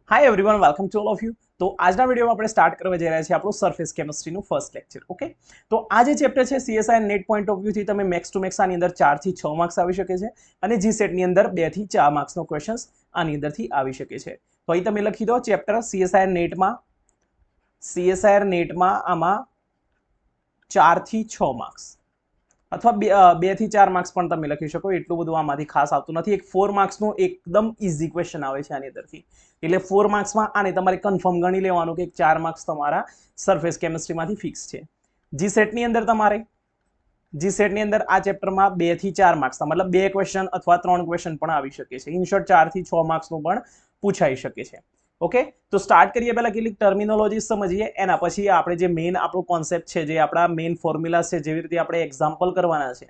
Hi everyone, welcome to all of you. तो આજના વિડીયોમાં આપણે સ્ટાર્ટ કરવા જઈ રહ્યા છીએ આપણું સરફેસ કેમિસ્ટ્રીનું ફર્સ્ટ લેક્ચર। ઓકે, તો આ જે ચેપ્ટર છે સીએસઆઈ નેટ પોઈન્ટ ઓફ વ્યૂથી તમે મેક્સ ટુ મેક્સ આની અંદર 4 થી 6 માર્ક્સ આવી શકે છે અને જીસેટ ની અંદર 2 થી 4 માર્ક્સનો ક્વેશ્ચન્સ આની અંદરથી આવી શકે છે। તો અહીં તમે લખી દો ચેપ્ટર સીએસઆઈ નેટમાં આમાં 4 થી 6 માર્ક્સ અથવા 2 થી 4 માર્ક્સ પણ તમે લખી શકો, એટલું બધું આમાંથી ખાસ આવતું નથી। એક 4 માર્ક્સનો એકદમ ઈઝી ક્વેશ્ચન આવે છે આની અંદરથી, એટલે 4 માર્ક્સમાં આને તમારે કન્ફર્મ ગણી લેવાનું કે 4 માર્ક્સ તમારા સરફેસ કેમિસ્ટ્રીમાંથી ફિક્સ છે। જીસેટની અંદર તમારે જીસેટની અંદર આ ચેપ્ટરમાં 2 થી 4 માર્ક્સ મતલબ 2 ક્વેશ્ચન અથવા 3 ક્વેશ્ચન પણ આવી શકે છે। ઇન શોર્ટ 4 થી 6 માર્ક્સનું પણ પૂછાઈ શકે છે। ઓકે, તો સ્ટાર્ટ કરીએ પહેલા કેટલીક ટર્મિનોલોજી સમજીએ, એના પછી આપણે જે મેઇન આપણો કોન્સેપ્ટ છે, જે આપણા મેઇન ફોર્મ્યુલા છે, જેવી રીતે આપણે એક્ઝામ્પલ કરવાના છે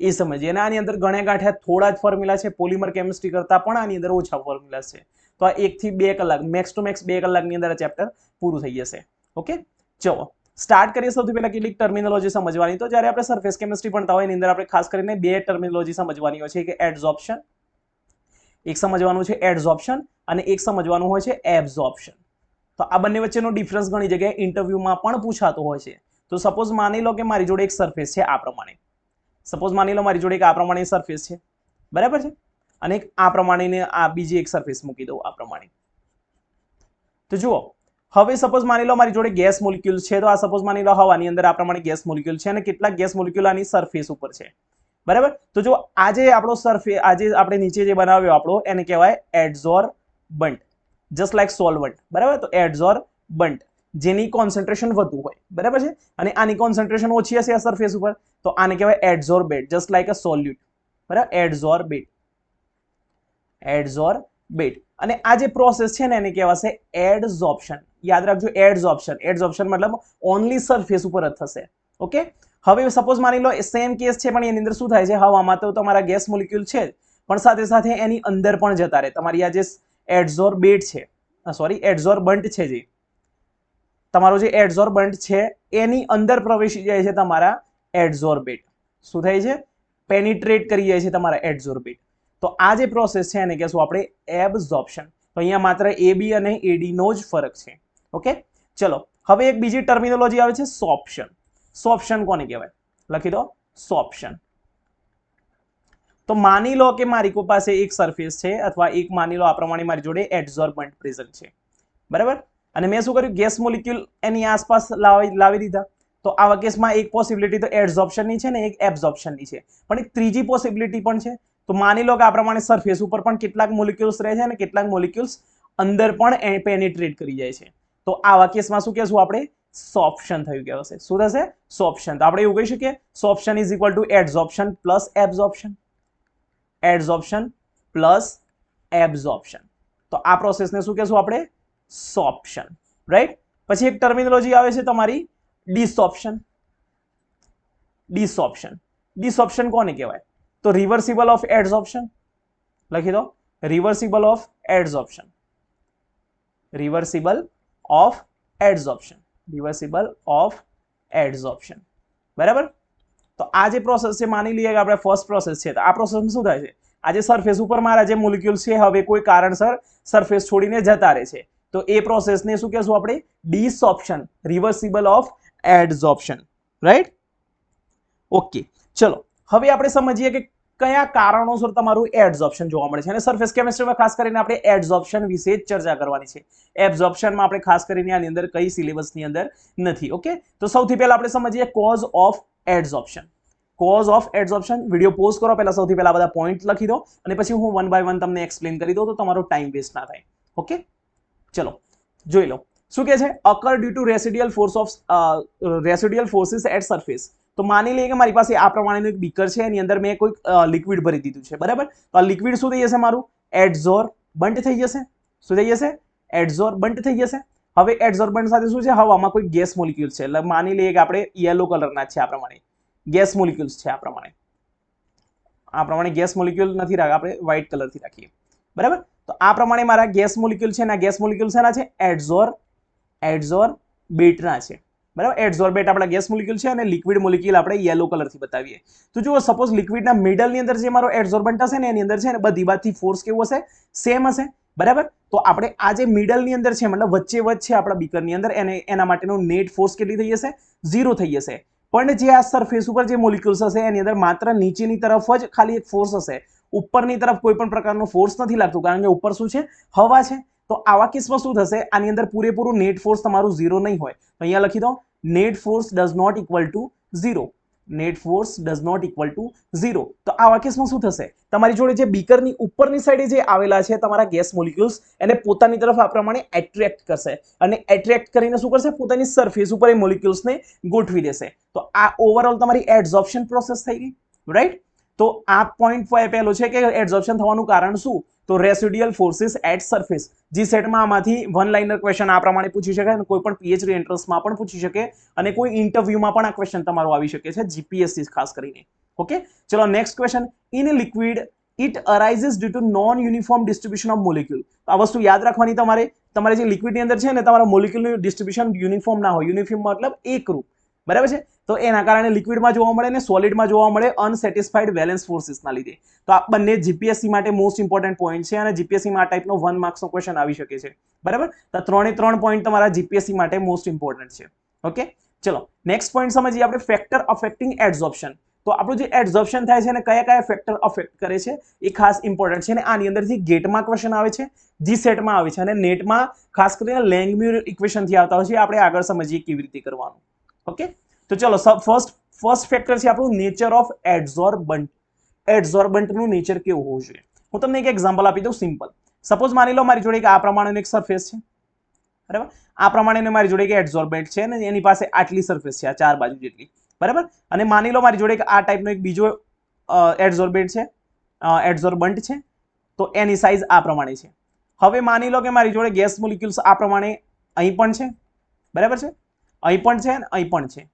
એ સમજીએ। અને આની અંદર ગણ્યા ગાંઠ્યા થોડા જ ફોર્મ્યુલા છે, પોલિમર કેમિસ્ટ્રી કરતાં પણ આની અંદર ઓછા ફોર્મ્યુલા છે। તો આ 1 થી 2 કલાક મેક્સ ટુ મેક્સ 2 કલાકની અંદર આ ચેપ્ટર પૂરું થઈ જશે। ઓકે, ચલો સ્ટાર્ટ કરીએ। સૌથી પહેલા કેટલીક ટર્મિનોલોજી સમજવાની। તો જ્યારે આપણે સરફેસ કેમિસ્ટ્રી ભણતા હોય એની અંદર આપણે ખાસ કરીને 2 ટર્મિનોલોજી સમજવાની હોય છે, કે એડઝોર્પ્શન, એક સમજવાનું છે એડઝોર્પ્શન અને એક સમજવાનું હોય છે એબ્ઝોર્પ્શન। તો આ બંને વચ્ચેનો ડિફરન્સ ઘણી જગ્યાએ ઇન્ટરવ્યુમાં પણ પૂછાતો હોય છે। તો સપોઝ માની લો કે મારી જોડે એક સરફેસ છે આ પ્રમાણે, સપોઝ માની લો મારી જોડે એક આ પ્રમાણે સરફેસ છે, બરાબર છે, અને એક આ પ્રમાણેની આ બીજી એક સરફેસ મૂકી દઉં આ પ્રમાણે। તો જુઓ, હવે સપોઝ માની લો મારી જોડે ગેસ મોલિક્યુલ છે, તો આ સપોઝ માની લો હવાની અંદર આ પ્રમાણે ગેસ મોલિક્યુલ છે અને કેટલાક ગેસ મોલિક્યુલ આની સરફેસ ઉપર છે, બરાબર। તો જો આજે આપણો સરફેસ, આજે આપણે નીચે જે બનાવ્યો આપણો, એને કહેવાય એડઝોર્બન્ટ, જસ્ટ લાઈક સોલ્વન્ટ, બરાબર। તો એડઝોર્બન્ટ જેની કોન્સન્ટ્રેશન વધુ હોય, બરાબર છે, અને આની કોન્સન્ટ્રેશન ઓછી હશે આ સરફેસ ઉપર, તો આને કહેવાય એડઝોર્બેટ, જસ્ટ લાઈક અ સોલ્યુટ, બરાબર, એડઝોર્બેટ। અને આ જે પ્રોસેસ છે ને એને કહેવાશે એડઝોર્પ્શન। યાદ રાખજો, એડઝોર્પ્શન મતલબ ઓનલી સરફેસ ઉપર જ થશે। ઓકે, હવે સપોઝ માની લો સેમ કેસ છે, પણ એની અંદર શું થાય છે, હવામાં તો તમારા ગેસ મોલિક્યુલ છે જ, પણ સાથે સાથે એની અંદર પણ જતા રહે તમારી આ જે એડઝોર્બેટ છે, સોરી એડઝોર્બન્ટ છે, જે તમારો જે એડઝોર્બન્ટ છે એની અંદર પ્રવેશી જાય છે તમારા એડઝોર્બેટ, શું થાય છે, પેનિટ્રેટ કરી જાય છે તમારા એડઝોર્બેટ। તો આ જે પ્રોસેસ છે એને કહેશું આપણે એબ્ઝોર્પ્શન। તો અહીંયા માત્ર એબી અને એડી નો જ ફરક છે। ઓકે, ચલો હવે એક બીજી ટર્મિનોલોજી આવે છે સોર્પ્શન। સોર્પ્શન કોને કહેવાય, લખી દો સોર્પ્શન। તો માની લો કે મારી પાસે એક સરફેસ છે, અથવા એક માની લો આ પ્રમાણે મારી જોડે એડઝોર્બન્ટ પ્રેઝન્ટ છે, બરાબર, અને મેં શું કર્યું, ગેસ મોલિક્યુલ એની આસપાસ લાવી દીધા। તો આવા કેસમાં એક પોસિબિલિટી તો એડઝોર્પ્શનની છે ને એક એબ્ઝોર્પ્શનની છે, પણ એક ત્રીજી પોસિબિલિટી પણ છે। તો માની લો કે આ પ્રમાણે સરફેસ ઉપર પણ કેટલાક મોલિક્યુલ્સ રહે છે અને કેટલાક મોલિક્યુલ્સ અંદર પણ પેનિટ્રેટ કરી જાય છે। તો આવા કેસમાં શું કહેશું આપણે, સોર્પ્શન થયું કહેવાશે। શું થશે, સોર્પ્શન। તો આપણે એવું કહી શકીએ sorption is equal to adsorption plus absorption, adsorption plus absorption. તો આ પ્રોસેસને શું કહેશું આપણે, સોર્પ્શન, રાઈટ। પછી એક ટર્મિનોલોજી આવે છે તમારી ડિસોર્પ્શન। ડિસોર્પ્શન કોને કહેવાય, તો રિવર્સિબલ ઓફ એડઝોર્પ્શન, લખી દો reversible of adsorption, reversible of adsorption, reversible of adsorption, બરાબર। તો આ જે પ્રોસેસ છે, માની લઈએ કે આપણે ફર્સ્ટ પ્રોસેસ છે, તો આ પ્રોસેસમાં શું થાય છે, આજે સરફેસ ઉપર મારા જે મોલિક્યુલ્સ છે હવે કોઈ કારણસર સરફેસ છોડીને જતા રહે છે, તો એ પ્રોસેસને શું કહેશું આપણે, ડિસોર્પ્શન, રિવર્સિબલ ઓફ એડઝોર્પ્શન, રાઈટ। ઓકે, ચલો હવે આપણે સમજીએ કે કયા કારણોસર તમારું એડઝોર્પ્શન જોવા મળે છે, અને સરફેસ કેમિસ્ટ્રીમાં ખાસ કરીને આપણે એડઝોર્પ્શન વિશે જ ચર્ચા કરવાની છે। એબ્ઝોર્પ્શનમાં આપણે ખાસ કરીને આની અંદર કઈ સિલેબસની અંદર નથી। ઓકે, તો સૌથી પહેલા આપણે સમજીએ cause of adsorption. Cause of adsorption, video pause કરો, પહેલા સૌથી પહેલા બધા પોઈન્ટ લખી દો અને પછી હું વન બાય વન તમને એક્સપ્લેન કરી દઉં, તો તમારો ટાઈમ વેસ્ટ ના થાય। ઓકે, ચલો જોઈ લો શું કહે છે, occur due to residual forces at surface. તો માની લઈએ કે મારી પાસે આ પ્રમાણેનું એક બીકર છે, એની અંદર મેં કોઈ લિક્વિડ ભરી દીધું છે, બરાબર। તો આ લિક્વિડ શું થઈ જશે, મારું એડઝોર્બન્ટ થઈ જશે। શું થઈ જશે, એડઝોર્બન્ટ થઈ જશે। હવે એડઝોર્બન્ટ સાથે શું છે, હવામાં કોઈ ગેસ મોલિક્યુલ છે, એટલે માની લઈએ કે આપણે યલો કલરના છે, આ પ્રમાણે ગેસ મોલિક્યુલ્સ છે, આ પ્રમાણે ગેસ મોલિક્યુલ નથી રાખા, આપણે વ્હાઇટ કલરથી રાખીએ, બરાબર। તો આ પ્રમાણે મારા ગેસ મોલિક્યુલ છે, ના ગેસ મોલિક્યુલ શેના છે, એડઝોર્બેટના છે, બરાબર। એડઝોર્બેટ આપણા ગેસ મોલિક્યુલ છે અને લિક્વિડ મોલિક્યુલ આપણે યલો કલરથી બતાવીએ। તો જો સપોઝ લિક્વિડના મિડલની અંદર જે મારો એડઝોર્બન્ટ હશે ને, એની અંદર છે ને બધી બાજુથી ફોર્સ કેવો હશે, સેમ હશે। બરાબર. તો આપણે આ જે મિડલની અંદર છે મતલબ વચ્ચે વચ્ચે આપણા બીકરની અંદર એના માટેનો નેટ ફોર્સ કેટલી થઈ જશે? 0 થઈ જશે. પણ જે આ સરફેસ ઉપર જે મોલિક્યુલ્સ હશે એની અંદર માત્ર નીચેની તરફ જ ખાલી એક ફોર્સ હશે, ઉપરની તરફ કોઈ પણ પ્રકારનો ફોર્સ નથી લાગતો, કારણ કે ઉપર શું છે? હવા છે. તો આવા કેસમાં શું થશે? આની અંદર પૂરેપૂરું નેટ ફોર્સ તમારું 0 નહીં હોય. તો અહીંયા લખી દો net force does not equal to 0. Net force does not equal to 0. તો આવા કેસમાં શું થશે? તમારી જોડે જે બીકરની ઉપરની સાઈડે જે આવેલા છે તમારા ગેસ મોલિક્યુલ્સ, એને પોતાની તરફ આ પ્રમાણે એટ્રેક્ટ કરશે અને એટ્રેક્ટ કરીને શું કરશે? પોતાની સરફેસ ઉપર એ મોલિક્યુલ્સને ગોઠવી દેશે. તો આ ઓવરઓલ તમારી એડઝોર્પ્શન પ્રોસેસ થઈ ગઈ, રાઈટ? તો આ પોઈન્ટ પહેલો છે કે એડઝોર્પ્શન થવાનું કારણ શું? તો રેસિડ્યુઅલ ફોર્સિસ એટ સરફેસ. જી સેટમાં આમાંથી વન લાઇનર ક્વેશ્ચન આ પ્રમાણે પૂછી શકાય અને કોઈ પણ પીએચડી એન્ટ્રન્સમાં પણ પૂછી શકે અને કોઈ ઇન્ટરવ્યુમાં પણ આ ક્વેશ્ચન તમારો આવી શકે છે, જીપીએસસી ખાસ કરીને. ઓકે, ચલો next question. In liquid it arises due to non uniform distribution of molecule. આ વસ્તુ યાદ રાખવાની તમારે જે લિક્વિડની અંદર છે ને તમારા મોલિક્યુલનું ડિસ્ટ્રીબ્યુશન યુનિફોર્મ ના હોય. યુનિફોર્મ મતલબ એકરૂપ, બરાબર છે? તો એના કારણે લિક્વિડમાં જોવા મળે ને સોલિડમાં જોવા મળે અનસેટિસ્ફાઈડ વેલેન્સ ફોર્સિસના લીધે. તો આ બંને જીપીએસસી માટે મોસ્ટ ઇમ્પોર્ટન્ટ પોઈન્ટ છે અને જીપીએસસીમાં આ ટાઈપનો 1 માર્ક્સનો ક્વેશ્ચન આવી શકે છે, બરાબર? તો 3 પોઈન્ટ તમારા જીપીએસસી માટે મોસ્ટ ઇમ્પોર્ટન્ટ છે. ઓકે, ચલો નેક્સ્ટ પોઈન્ટ સમજીએ આપણે, ફેક્ટર અફેક્ટિંગ એડઝોર્પ્શન. તો આપણું જે એડઝોર્પ્શન થાય છે અને કયા ફેક્ટર અફેક્ટ કરે છે એ ખાસ ઇમ્પોર્ટન્ટ છે અને આની અંદરથી ગેટમાં ક્વેશ્ચન આવે છે, જી સેટમાં આવે છે અને નેટમાં ખાસ કરીને લેંગમ્યુર ઇક્વેશનથી આવતા હોય છે. આપણે આગળ સમજીએ કેવી રીતે કરવાનું. ઓકે, તો ચલો ફર્સ્ટ ફેક્ટર છે આપણું નેચર ઓફ એડઝોર્બન્ટ. એડઝોર્બન્ટનું નેચર કેવું હોવું જોઈએ? હું તમને એક એક્ઝામ્પલ આપી દઉં, સિમ્પલ. સપોઝ માની લો મારી જોડે એક આ પ્રમાણેનો એક સરફેસ છે, બરાબર? આ પ્રમાણેનો મારી જોડે એક એડઝોર્બન્ટ છે અને એની પાસે આટલી સરફેસ છે, આ 4 બાજુ જેટલી, બરાબર? અને માની લો મારી જોડે એક આ ટાઈપનો એક બીજો એડઝોર્બન્ટ છે, એડઝોર્બન્ટ છે. તો એની સાઇઝ આ પ્રમાણે છે. હવે માની લો કે મારી જોડે ગેસ મોલિક્યુલ્સ આ પ્રમાણે અહીં પણ છે, બરાબર છે? અહીં પણ છે અને અહીં પણ છે.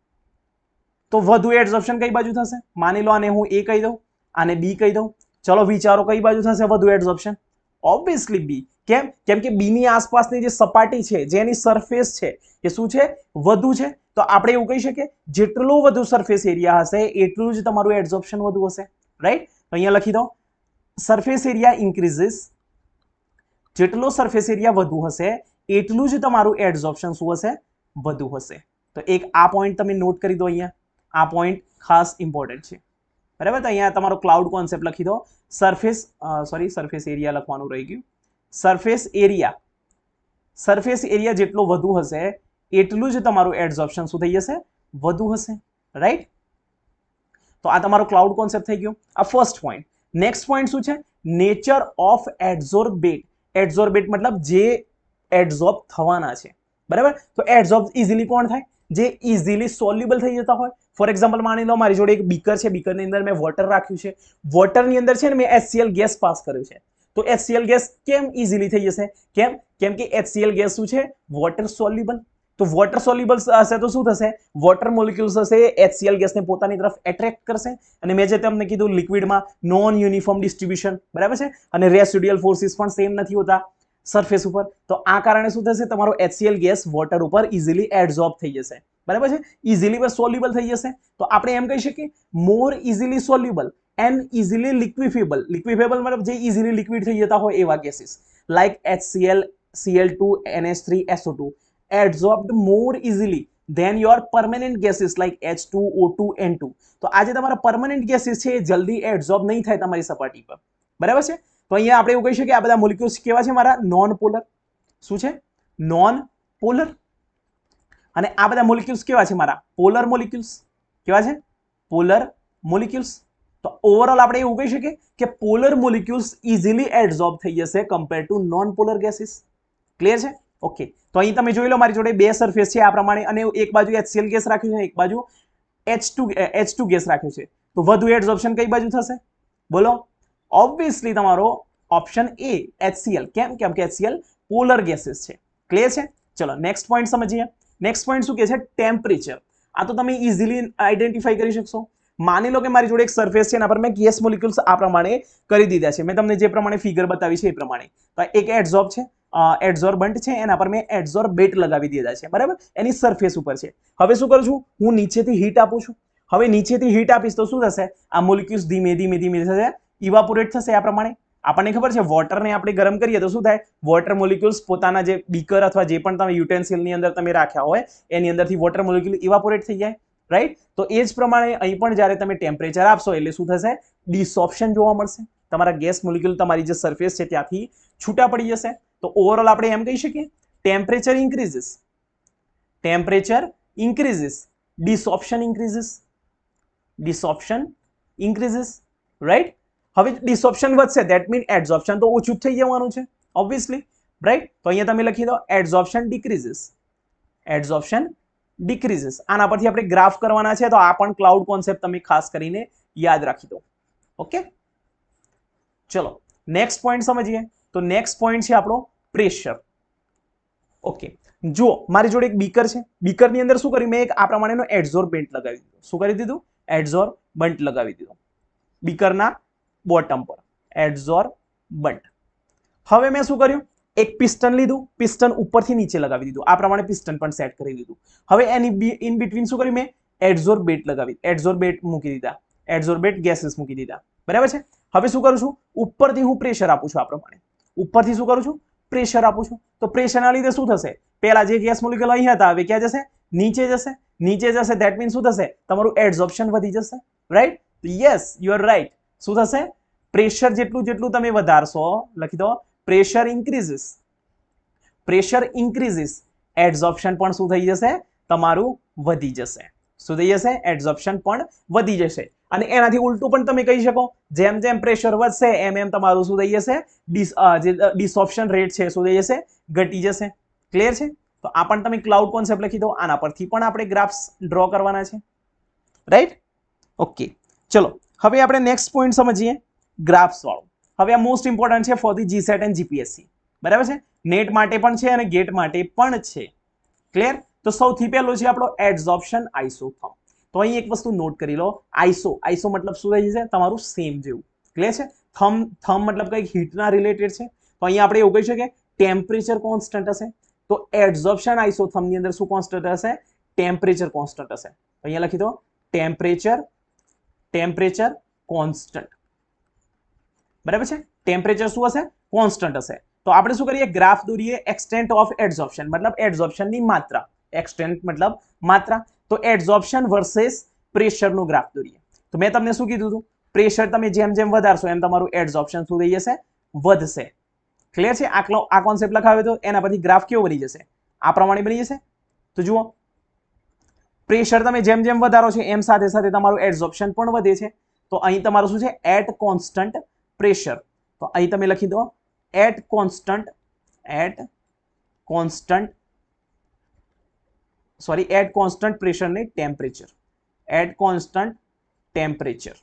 તો વધુ એડઝોર્પ્શન કઈ બાજુ થશે? માની લો આને હું A કહી દઉં, આને B કહી દઉં. ચલો વિચારો કઈ બાજુ થશે વધુ એડઝોર્પ્શન? Obviously B. કેમ? કેમ કે B ની આસપાસની જે સપાટી છે, જેની સરફેસ છે, એ શું છે? વધુ છે. તો આપણે એવું કહી શકીએ જેટલો વધુ સરફેસ એરિયા હશે એટલું જ તમારું એડઝોર્પ્શન વધુ હશે, રાઈટ? તો અહીંયા લખી દો સરફેસ એરિયા ઇન્ક્રીઝિસ. જેટલો સરફેસ એરિયા વધુ હશે એટલું જ તમારું એડઝોર્પ્શન શું હશે? વધુ હશે. તો એક આ પોઈન્ટ તમે નોટ કરી દો. અહીંયા આ પોઈન્ટ ખાસ ઇમ્પોર્ટન્ટ છે, બરાબર? તો અહીંયા તમારો ક્લાઉડ કોન્સેપ્ટ લખી દો. સરફેસ એરિયા લખવાનું રહી ગયું. સરફેસ એરિયા જેટલો વધુ હશે એટલું જ તમારું એડઝોર્પ્શન શું થઈ જશે? વધુ હશે, રાઈટ? તો આ તમારો ક્લાઉડ કોન્સેપ્ટ થઈ ગયો. આ ફર્સ્ટ પોઈન્ટ. નેક્સ્ટ પોઈન્ટ શું છે? Nature of એડઝોર્બેટ. એડઝોર્બેટ મતલબ જે એડઝોર્બ થવાના છે, બરાબર? તો એડઝોર્બ ઇઝીલી કોણ થાય? જે ઇઝીલી સોલ્યુબલ થઈ જતા હોય. ફોર એક્ઝામ્પલ માની લો મારી જોડે એક બીકર છે, બીકરની અંદર મેં વોટર રાખ્યું છે. વોટરની અંદર છે ને મેં HCl ગેસ પાસ કર્યો છે. તો HCl ગેસ કેમ ઇઝીલી થઈ જશે? કેમ? કેમ કે HCl ગેસ શું છે? Water soluble. તો વોટર સોલ્યુબલ હશે તો શું થશે? વોટર મોલિક્યુલ્સ હશે HCl ગેસને પોતાની તરફ એટ્રેક્ટ કરશે અને મેં જે તમને કીધું લિક્વિડમાં નોન યુનિફોર્મ ડિસ્ટ્રીબ્યુશન, બરાબર છે? અને રેસિડ્યુઅલ ફોર્સિસ પણ સેમ નથી હોતા સરફેસ ઉપર. તો આ કારણે શું થશે? તમારો HCl ગેસ વોટર ઉપર ઇઝીલી એડઝોર્બ થઈ જશે, બરાબર છે? ઇઝીલી પર સોલ્યુબલ થઈ જશે. તો આપણે એમ કહી શકીએ મોર ઇઝીલી સોલ્યુબલ એન્ડ ઇઝીલી લિક્વિફેબલ. લિક્વિફેબલ મતલબ જે ઇઝીલી લિક્વિડ થઈ જતા હોય એવા gases like HCl, Cl2, NH3, SO2 adsorbed more easily than your permanent gases like H2, O2, N2. તો આજે તમારા પરમનન્ટ ગેસીસ છે એ જલ્દી એડઝોર્બ નહીં થાય તમારી સપાટી પર, બરાબર છે? તો અહીંયા આપણે એવું કહી શકીએ આ બધા મોલિક્યુલ્સ કેવા છે? મારા નોન પોલર. શું છે? Non polar. અને આ બધા મોલિક્યુલ્સ કેવા છે? મારા પોલર મોલિક્યુલ્સ. કેવા છે? Polar molecules. તો ઓવરઓલ આપણે એવું કહી શકીએ કે પોલર મોલિક્યુલ્સ ઇઝીલી એડઝોર્બ થઈ જશે compare to non polar gases. Clear છે? ઓકે, તો અહીં તમે જોઈ લો મારી જોડે બે સરફેસ છે આ પ્રમાણે અને એક બાજુ HCl ગેસ રાખ્યું છે, એક બાજુ H2 ગેસ રાખ્યું છે. તો વધુ એડઝોર્પ્શન કઈ બાજુ થશે? બોલો. ઓબ્વિયસલી તમારો ઓપ્શન A HCl. કેમ? કેમ કે HCl પોલર ગેસીસ છે. ક્લિયર છે? ચલો નેક્સ્ટ પોઈન્ટ સમજીએ. નેક્સ્ટ પોઈન્ટ શું કહે છે? ટેમ્પરેચર. આ તો તમે ઇઝીલી આઈડેન્ટિફાઈ કરી શકશો. માની લો કે મારી જોડે એક સરફેસ છે એના પર મેં ગેસ મોલિક્યુલ્સ આ પ્રમાણે કરી દીધા છે. મેં તમને જે પ્રમાણે ફિગર બતાવી છે એ પ્રમાણે. તો એક એડઝોર્બ છે, એડઝોર્બન્ટ છે, એના પર મેં એડઝોર્બેટ લગાવી દીધા છે, બરાબર? એની સરફેસ ઉપર છે. હવે શું કરું છું? હું નીચેથી હીટ આપું છું. હવે નીચેથી હીટ આપીશ તો શું થશે? આ મોલિક્યુલ્સ ધીમે ધીમે થશે, ઇવાપોરેટ થશે આ પ્રમાણે આપણને ખબર છે વોટરને આપણે ગરમ કરીએ તો શું થાય, વોટર મોલિક્યુલ્સ પોતાના જે બીકર અથવા જે પણ તમે યુટેન્સિલની અંદર તમે રાખ્યા હોય એની અંદરથી વોટર મોલિક્યુલ ઇવાપોરેટ થઈ જાય, રાઈટ. તો એ જ પ્રમાણે અહીં પણ જ્યારે તમે ટેમ્પરેચર આપશો એટલે શું થશે, ડિસોપ્શન જોવા મળશે, તમારા ગેસ મોલિક્યુલ તમારી જે સરફેસ છે ત્યાંથી છૂટા પડી જશે. તો ઓવરઓલ આપણે એમ કહી શકીએ ટેમ્પરેચર ઇન્ક્રીઝિસ, ડિસોપ્શન ઇન્ક્રીઝિસ, રાઈટ. હવે ડિસોપ્શન વધશે ધેટ મીન એડઝોપ્શન તો ઓછું થઈ જવાનું છે ઓબ્વિયસલી, રાઈટ. તો અહીંયા તમે લખી દો એડઝોપ્શન ડિક્રીઝિસ. આના પરથી આપણે ગ્રાફ કરવાના છે તો આ પણ ક્લાઉડ કોન્સેપ્ટ તમે ખાસ કરીને યાદ રાખી દો. ઓકે, ચલો નેક્સ્ટ પોઈન્ટ સમજીએ. તો નેક્સ્ટ પોઈન્ટ છે આપણો પ્રેશર. ઓકે, જુઓ મારી જોડે એક બીકર છે, બીકરની અંદર શું કર્યું મેં, એક આ પ્રમાણેનો એડઝોર્બન્ટ લગાવી દીધું. શું કરી દીધું, એડઝોર્બન્ટ લગાવી દીધું બીકરના બોટમ પર, એડઝોર્બન્ટ. હવે મેં શું કર્યું, એક પિસ્ટન લીધું, પિસ્ટન ઉપરથી નીચે લગાવી દીધું, આ પ્રમાણે પિસ્ટન પણ સેટ કરી દીધું. હવે એની ઇન બિટવીન શું કર્યું મેં, એડઝોર્બેટ લગાવી, એડઝોર્બેટ મૂકી દીધા, એડઝોર્બેટ ગેસીસ મૂકી દીધા, બરાબર છે. હવે શું કરું છું, ઉપરથી હું પ્રેશર આપું છું, આ પ્રમાણે ઉપરથી શું કરું છું, પ્રેશર આપું છું. તો પ્રેશરના લીધે શું થશે, પેલા જે ગેસ મોલિક્યુલ અહીં હતા હવે ક્યાં જશે, નીચે જશે. ધેટ મીન શું થશે, તમારું એડઝોર્પ્શન વધી જશે, right. Yes you are right. શું થશે, પ્રેશર જેટલું તમે વધારશો, લખી દો પ્રેશર ઇન્ક્રીઝિસ, એડઝોર્પ્શન પણ શું થઈ જશે, તમારું વધી જશે. શું થઈ જશે, એડઝોર્પ્શન પણ વધી જશે. અને એનાથી ઉલટું પણ તમે કહી શકો, જેમ જેમ પ્રેશર વધશે એમ તમારું શું થઈ જશે, જે ડિસોપ્શન રેટ છે શું થઈ જશે, ઘટી જશે. ક્લિયર છે. તો આ પણ તમે ક્લાઉડ કોન્સેપ્ટ લખી દો, આના પરથી પણ આપણે ગ્રાફ્સ ડ્રો કરવાના છે, રાઈટ. ઓકે, ચલો હવે આપણે નેક્સ્ટ પોઈન્ટ સમજીએ ગ્રાફ્સ વાળો. હવે આ મોસ્ટ ઇમ્પોર્ટન્ટ છે for the GSET and GPSC, બરાબર છે. નેટ માટે પણ છે અને ગેટ માટે પણ છે. ક્લિયર. તો સૌથી પહેલું છે આપણો એડઝોર્પ્શન આઇસોથર્મ. તો અહીં એક વસ્તુ નોટ કરી લો, આઈસો મતલબ શું થઈ જશે, તમારું સેમ જેવું. ક્લિયર છે. થમ મતલબ કંઈક હીટના રિલેટેડ છે. તો અહીંયા આપણે એવું કહી શકીએ ટેમ્પરેચર કોન્સ્ટન્ટ હશે. તો એડઝોર્પ્શન આઇસોથર્મની અંદર શું કોન્સ્ટન્ટ હશે, ટેમ્પરેચર કોન્સ્ટન્ટ હશે. તો અહીંયા લખી દો ટેમ્પરેચર કોન્સ્ટન્ટ, બરાબર છે. ટેમ્પરેચર શું હશે, કોન્સ્ટન્ટ હશે. તો આપણે શું કરીએ, ગ્રાફ દોરીએ એક્સટેન્ટ ઓફ એડઝોર્પ્શન, મતલબ એડઝોર્પ્શનની માત્રા, એક્સટેન્ટ મતલબ માત્રા. તો એડઝોર્પ્શન વર્સેસ પ્રેશરનો ગ્રાફ દોરીએ. તો મેં તમને શું કીધું હતું, પ્રેશર તમે જેમ જેમ વધારશો એમ તમારું એડઝોર્પ્શન શું થઈ જશે, વધશે. ક્લિયર છે. આ કોન્સેપ્ટ લખાવ્યો તો એના પરથી ગ્રાફ કેવો બની જશે, આ પ્રમાણે બની જશે. તો જુઓ પ્રેશર તમે જેમ જેમ વધારો છો એમ સાથે સાથે તમારું એડઝોર્પ્શન પણ વધે છે. તો અહીં તમારું શું છે, એટ કોન્સ્ટન્ટ પ્રેશર. તો અહીં તમે લખી દો એટ કોન્સ્ટન્ટ પ્રેશર ને ટેમ્પરેચર,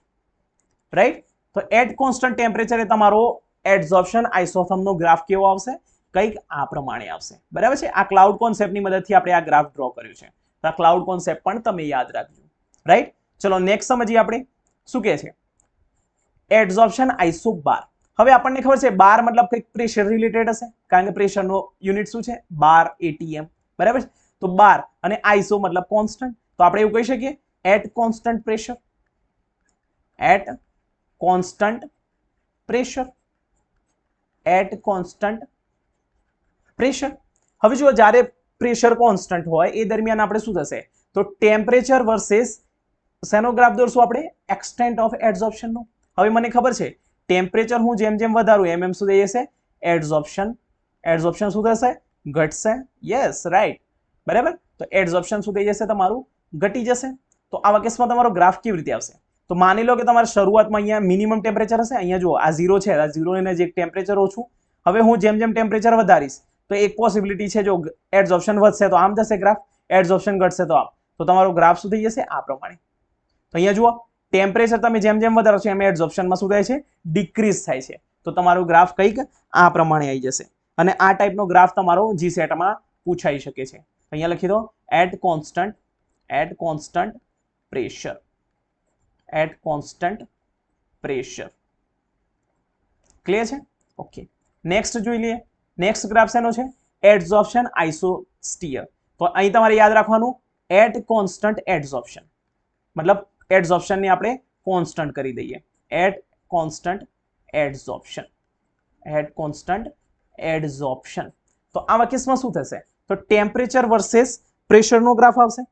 રાઈટ. તો એટ કોન્સ્ટન્ટ ટેમ્પરેચર એ તમારો એડઝોર્પ્શન આઇસોથર્મનો ગ્રાફ કેવો આવશે, કંઈક આ પ્રમાણે આવશે, બરાબર છે. આ ક્લાઉડ કોન્સેપ્ટની મદદથી આપણે આ ગ્રાફ ડ્રો કર્યું છે. તો આ ક્લાઉડ કોન્સેપ્ટ પણ તમે યાદ રાખજો, રાઈટ. ચલો નેક્સ્ટ સમજીએ આપણે શું કહે છે, એડઝોર્પ્શન આઇસોબાર. હવે આપણને ખબર છે બાર મતલબ કંઈક પ્રેશર રિલેટેડ હશે, કારણ કે પ્રેશરનો યુનિટ શું છે, બાર એટીએમ, બરાબર છે. તો બાર અને આઇસો મતલબ કોન્સ્ટન્ટ. તો આપણે એવું કહી શકીએ એટ કોન્સ્ટન્ટ પ્રેશર. હવે જો જ્યારે પ્રેશર કોન્સ્ટન્ટ હોય એ દરમિયાન આપણે શું થશે, તો ટેમ્પરેચર વર્સેસ શેનો ગ્રાફ દોરશું આપણે, એક્સટેન્ટ ઓફ એડઝોર્પ્શનનો. હવે મને ખબર છે ટેમ્પરેચર હું જેમ જેમ વધારું એમ શું થઈ જશે, એડઝોર્પ્શન શું થશે, ઘટશે. યસ રાઈટ, બરાબર. તો એડઝોર્પ્શન શું થઈ જશે, તમારું ઘટી જશે. તો આવા કેસમાં તમારો ગ્રાફ કેવી રીતે આવશે, તો માની લો કે તમારે શરૂઆતમાં અહીંયા મિનિમમ ટેમ્પરેચર હશે, અહીંયા જુઓ આ 0 છે, આ 0 ની નજીક ટેમ્પરેચર ઓછું. હવે હું જેમ જેમ ટેમ્પરેચર વધારીશ તો એક પોસિબિલિટી છે, જો એડઝોર્પ્શન વધશે તો આમ જશે ગ્રાફ, એડઝોર્પ્શન ઘટશે તો આમ. તો તમારો ગ્રાફ શું થઈ જશે, આ પ્રમાણે. તો અહીંયા જુઓ ટેમ્પરેચર તમે જેમ જેમ વધારો છો એમ એડઝોર્પ્શનમાં શું થાય છે, ડિક્રીઝ થાય છે. તો તમારું ગ્રાફ કંઈક આ પ્રમાણે આવી જશે. અને આ ટાઈપનો ગ્રાફ તમારો જીસેટમાં પૂછાઈ શકે છે. અહીંયા લખી દો એટ કોન્સ્ટન્ટ પ્રેશર. ક્લિયર છે. ઓકે, નેક્સ્ટ જોઈ લઈએ. નેક્સ્ટ ગ્રાફ શેનો છે, એડઝોર્પ્શન આઇસોસ્ટીયર. તો અહીં તમારે યાદ રાખવાનું એટ કોન્સ્ટન્ટ એડઝોર્પ્શન, મતલબ એડઝોર્પ્શનને આપણે કોન્સ્ટન્ટ કરી દઈએ, at constant adsorption. At constant adsorption. તો આવા કેસમાં શું થશે? તો ટેમ્પરેચર વર્સેસ પ્રેશરનો ગ્રાફ આવશે.